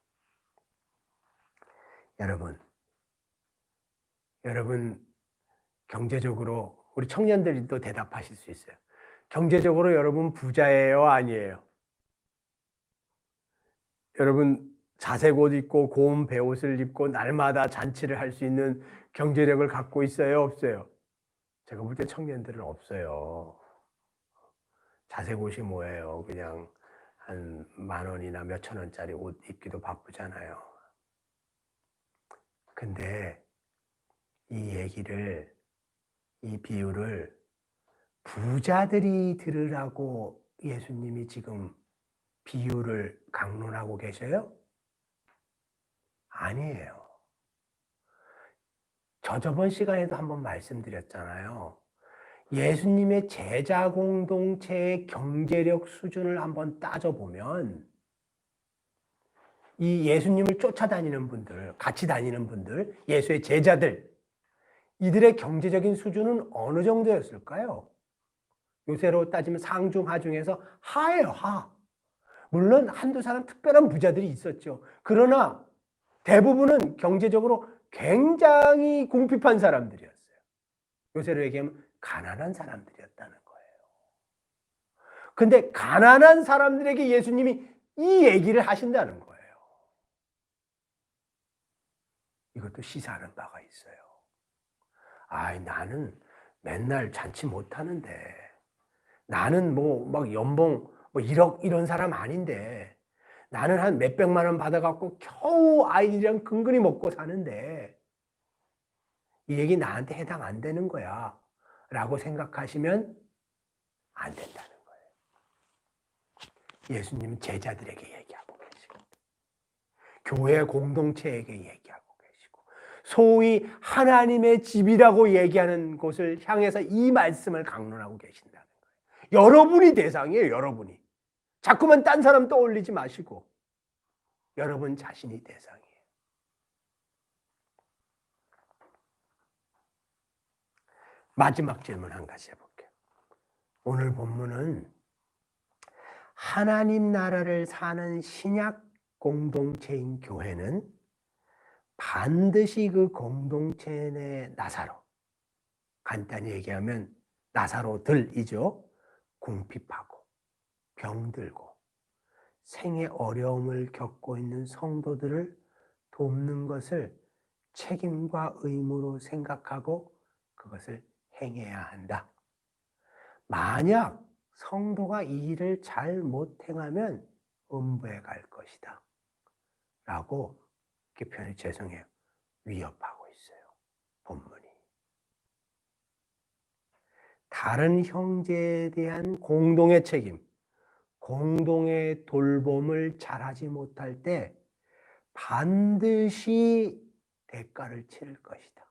여러분 경제적으로 우리 청년들이 또 대답하실 수 있어요. 경제적으로 여러분 부자예요? 아니에요? 여러분 자색 옷 입고 고운 배옷을 입고 날마다 잔치를 할 수 있는 경제력을 갖고 있어요? 없어요? 제가 볼 때 청년들은 없어요. 자색 옷이 뭐예요? 그냥 한 10,000원이나 몇천 원짜리 옷 입기도 바쁘잖아요. 근데 이 비유를 부자들이 들으라고 예수님이 지금 비유를 강론하고 계셔요? 아니에요. 저번 시간에도 한번 말씀드렸잖아요. 예수님의 제자 공동체의 경제력 수준을 한번 따져보면 이 예수님을 쫓아다니는 분들, 같이 다니는 분들, 예수의 제자들 이들의 경제적인 수준은 어느 정도였을까요? 요새로 따지면 상중하중에서 하예요, 하. 물론 한두 사람 특별한 부자들이 있었죠. 그러나 대부분은 경제적으로 굉장히 궁핍한 사람들이었어요. 요새로 얘기하면 가난한 사람들이었다는 거예요. 근데 가난한 사람들에게 예수님이 이 얘기를 하신다는 거예요. 이것도 시사하는 바가 있어요. 나는 맨날 잔치 못 하는데 나는 막 연봉 1억 이런 사람 아닌데 나는 한 몇백만 원 받아갖고 겨우 아이들이랑 근근히 먹고 사는데 이 얘기 나한테 해당 안 되는 거야 라고 생각하시면 안 된다는 거예요. 예수님은 제자들에게 얘기하고 계시고 교회 공동체에게 얘기하고 계시고 소위 하나님의 집이라고 얘기하는 곳을 향해서 이 말씀을 강론하고 계신다는 거예요. 여러분이 대상이에요. 여러분이. 자꾸만 딴 사람 떠올리지 마시고 여러분 자신이 대상이에요. 마지막 질문 한 가지 해볼게요. 오늘 본문은 하나님 나라를 사는 신약 공동체인 교회는 반드시 그 공동체 내 나사로, 간단히 얘기하면 나사로들이죠. 궁핍하고 병들고 생의 어려움을 겪고 있는 성도들을 돕는 것을 책임과 의무로 생각하고 그것을 행해야 한다. 만약 성도가 이 일을 잘 못 행하면 음부에 갈 것이다. 라고 이렇게 표현이 죄송해요. 위협하고 있어요. 본문이. 다른 형제에 대한 공동의 책임, 공동의 돌봄을 잘하지 못할 때 반드시 대가를 치를 것이다.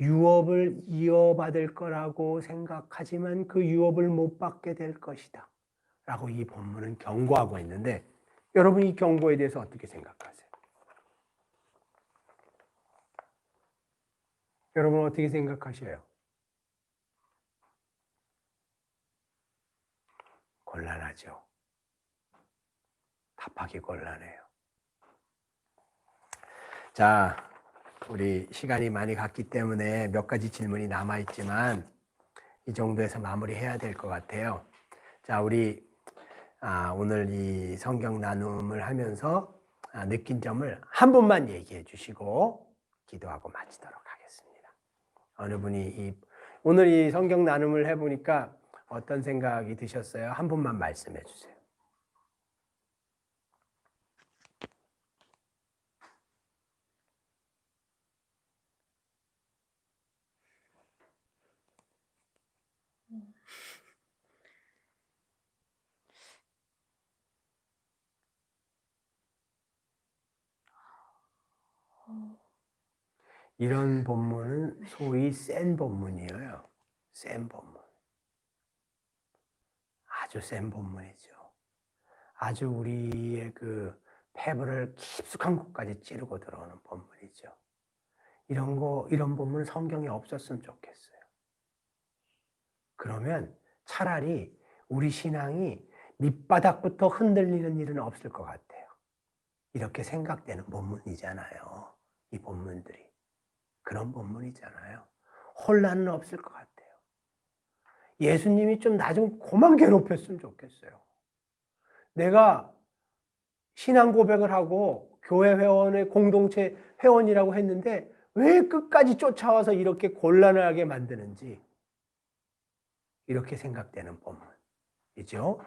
유업을 이어받을 거라고 생각하지만 그 유업을 못 받게 될 것이다. 라고 이 본문은 경고하고 있는데 여러분 이 경고에 대해서 어떻게 생각하세요? 여러분 어떻게 생각하셔요? 곤란하죠. 답하기 곤란해요. 자, 우리 시간이 많이 갔기 때문에 몇 가지 질문이 남아있지만 이 정도에서 마무리해야 될 것 같아요. 자, 우리 오늘 이 성경 나눔을 하면서 느낀 점을 한 분만 얘기해 주시고 기도하고 마치도록 하겠습니다. 어느 분이 오늘 이 성경 나눔을 해보니까 어떤 생각이 드셨어요? 한 분만 말씀해 주세요. 이런 본문은 소위 센 본문이에요. 센 본문. 아주 센 본문이죠. 아주 우리의 그 폐부를 깊숙한 곳까지 찌르고 들어오는 본문이죠. 이런 본문 성경에 없었으면 좋겠어요. 그러면 차라리 우리 신앙이 밑바닥부터 흔들리는 일은 없을 것 같아요. 이렇게 생각되는 본문이잖아요. 이 본문들이. 그런 본문이잖아요. 혼란은 없을 것 같아요. 예수님이 좀 나 좀 그만 괴롭혔으면 좋겠어요. 내가 신앙 고백을 하고 교회 회원의 공동체 회원이라고 했는데 왜 끝까지 쫓아와서 이렇게 곤란하게 만드는지 이렇게 생각되는 본문이죠.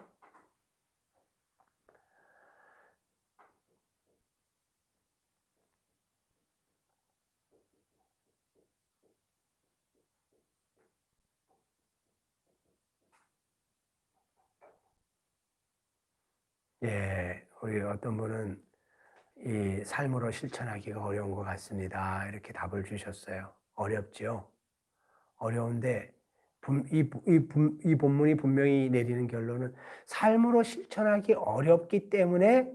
예, 우리 어떤 분은 이 삶으로 실천하기가 어려운 것 같습니다. 이렇게 답을 주셨어요. 어렵죠. 어려운데 이 본문이 분명히 내리는 결론은 삶으로 실천하기 어렵기 때문에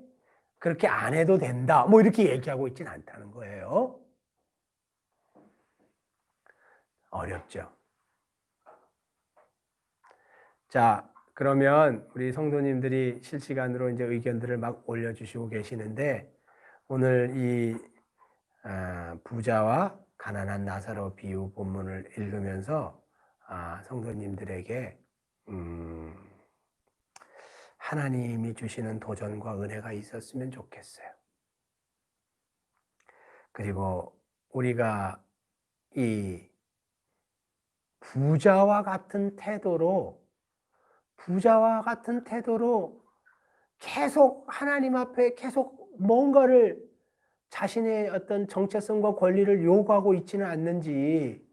그렇게 안 해도 된다. 뭐 이렇게 얘기하고 있진 않다는 거예요. 어렵죠. 자, 그러면 우리 성도님들이 실시간으로 이제 의견들을 막 올려주시고 계시는데 오늘 이 부자와 가난한 나사로 비유 본문을 읽으면서 성도님들에게 하나님이 주시는 도전과 은혜가 있었으면 좋겠어요. 그리고 우리가 이 부자와 같은 태도로 계속 하나님 앞에 계속 뭔가를 자신의 어떤 정체성과 권리를 요구하고 있지는 않는지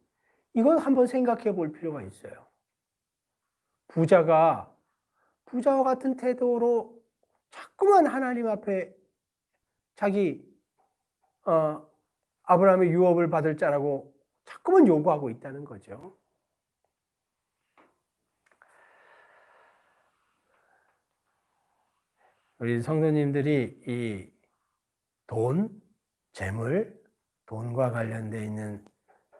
이건 한번 생각해 볼 필요가 있어요. 부자와 같은 태도로 자꾸만 하나님 앞에 자기 아브라함의 유업을 받을 자라고 자꾸만 요구하고 있다는 거죠. 우리 성도님들이 이 돈, 재물, 돈과 관련되어 있는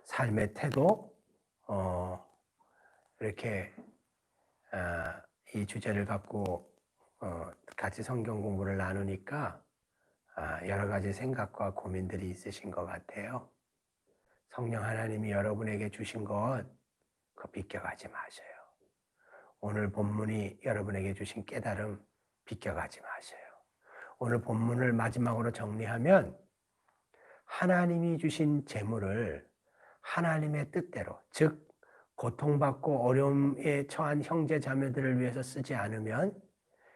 삶의 태도, 이렇게 이 주제를 갖고 같이 성경 공부를 나누니까 여러 가지 생각과 고민들이 있으신 것 같아요. 성령 하나님이 여러분에게 주신 것 그거 비껴가지 마셔요. 오늘 본문이 여러분에게 주신 깨달음 비껴가지 마셔요. 오늘 본문을 마지막으로 정리하면 하나님이 주신 재물을 하나님의 뜻대로, 즉 고통받고 어려움에 처한 형제 자매들을 위해서 쓰지 않으면,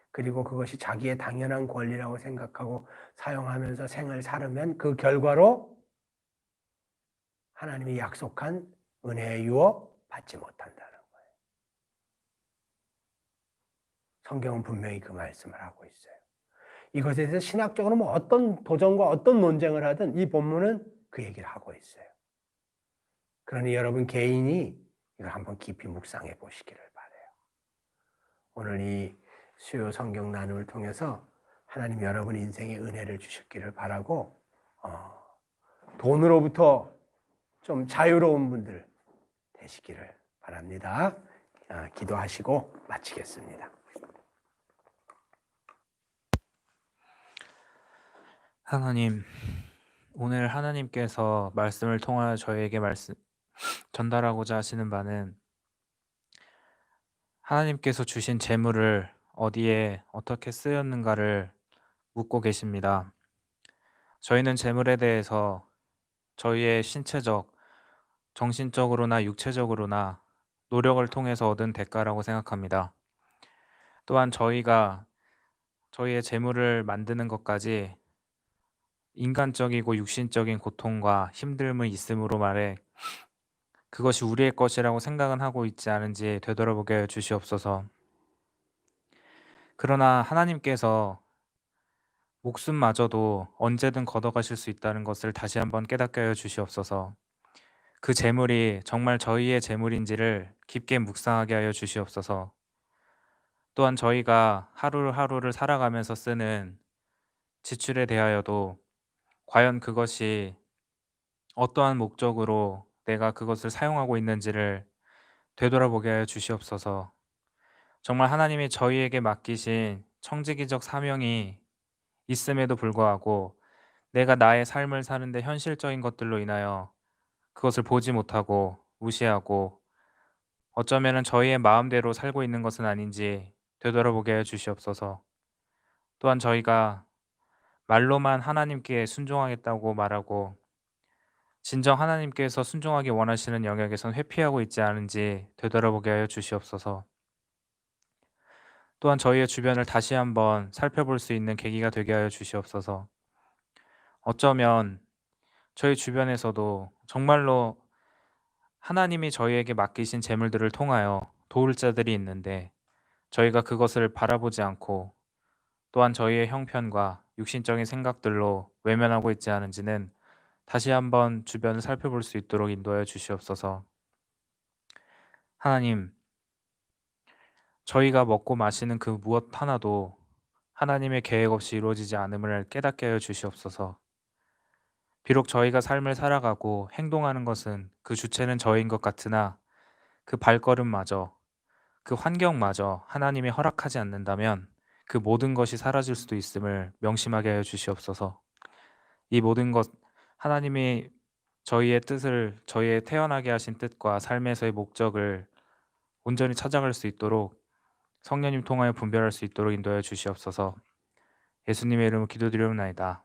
그리고 그것이 자기의 당연한 권리라고 생각하고 사용하면서 생을 살으면 그 결과로 하나님이 약속한 은혜의 유업 받지 못한다는 거예요. 성경은 분명히 그 말씀을 하고 있어요. 이것에 대해서 신학적으로 뭐 어떤 도전과 어떤 논쟁을 하든 이 본문은 그 얘기를 하고 있어요. 그러니 여러분 개인이 이걸 한번 깊이 묵상해 보시기를 바라요. 오늘 이 수요 성경 나눔을 통해서 하나님 여러분 인생에 은혜를 주셨기를 바라고 돈으로부터 좀 자유로운 분들 되시기를 바랍니다. 기도하시고 마치겠습니다. 하나님, 오늘 하나님께서 말씀을 통하여 저희에게 전달하고자 하시는 바는 하나님께서 주신 재물을 어디에 어떻게 쓰였는가를 묻고 계십니다. 저희는 재물에 대해서 저희의 신체적, 정신적으로나 육체적으로나 노력을 통해서 얻은 대가라고 생각합니다. 또한 저희가 저희의 재물을 만드는 것까지 인간적이고 육신적인 고통과 힘듦이 있음으로 말해 그것이 우리의 것이라고 생각은 하고 있지 않은지 되돌아보게 하여 주시옵소서. 그러나 하나님께서 목숨마저도 언제든 걷어가실 수 있다는 것을 다시 한번 깨닫게 하여 주시옵소서. 그 재물이 정말 저희의 재물인지를 깊게 묵상하게 하여 주시옵소서. 또한 저희가 하루하루를 살아가면서 쓰는 지출에 대하여도 과연 그것이 어떠한 목적으로 내가 그것을 사용하고 있는지를 되돌아보게 하여 주시옵소서. 정말 하나님이 저희에게 맡기신 청지기적 사명이 있음에도 불구하고 내가 나의 삶을 사는데 현실적인 것들로 인하여 그것을 보지 못하고 무시하고 어쩌면은 저희의 마음대로 살고 있는 것은 아닌지 되돌아보게 해 주시옵소서. 또한 저희가 말로만 하나님께 순종하겠다고 말하고 진정 하나님께서 순종하기 원하시는 영역에선 회피하고 있지 않은지 되돌아보게 하여 주시옵소서. 또한 저희의 주변을 다시 한번 살펴볼 수 있는 계기가 되게 하여 주시옵소서. 어쩌면 저희 주변에서도 정말로 하나님이 저희에게 맡기신 재물들을 통하여 도울 자들이 있는데 저희가 그것을 바라보지 않고 또한 저희의 형편과 육신적인 생각들로 외면하고 있지 않은지는 다시 한번 주변을 살펴볼 수 있도록 인도하여 주시옵소서. 하나님, 저희가 먹고 마시는 그 무엇 하나도 하나님의 계획 없이 이루어지지 않음을 깨닫게 하여 주시옵소서. 비록 저희가 삶을 살아가고 행동하는 것은 그 주체는 저희인 것 같으나 그 발걸음마저, 그 환경마저 하나님이 허락하지 않는다면 그 모든 것이 사라질 수도 있음을 명심하게 하여 주시옵소서. 이 모든 것, 하나님이 저희의 뜻을, 저희의 태어나게 하신 뜻과 삶에서의 목적을 온전히 찾아갈 수 있도록 성령님 통하여 분별할 수 있도록 인도하여 주시옵소서. 예수님의 이름으로 기도드리옵나이다.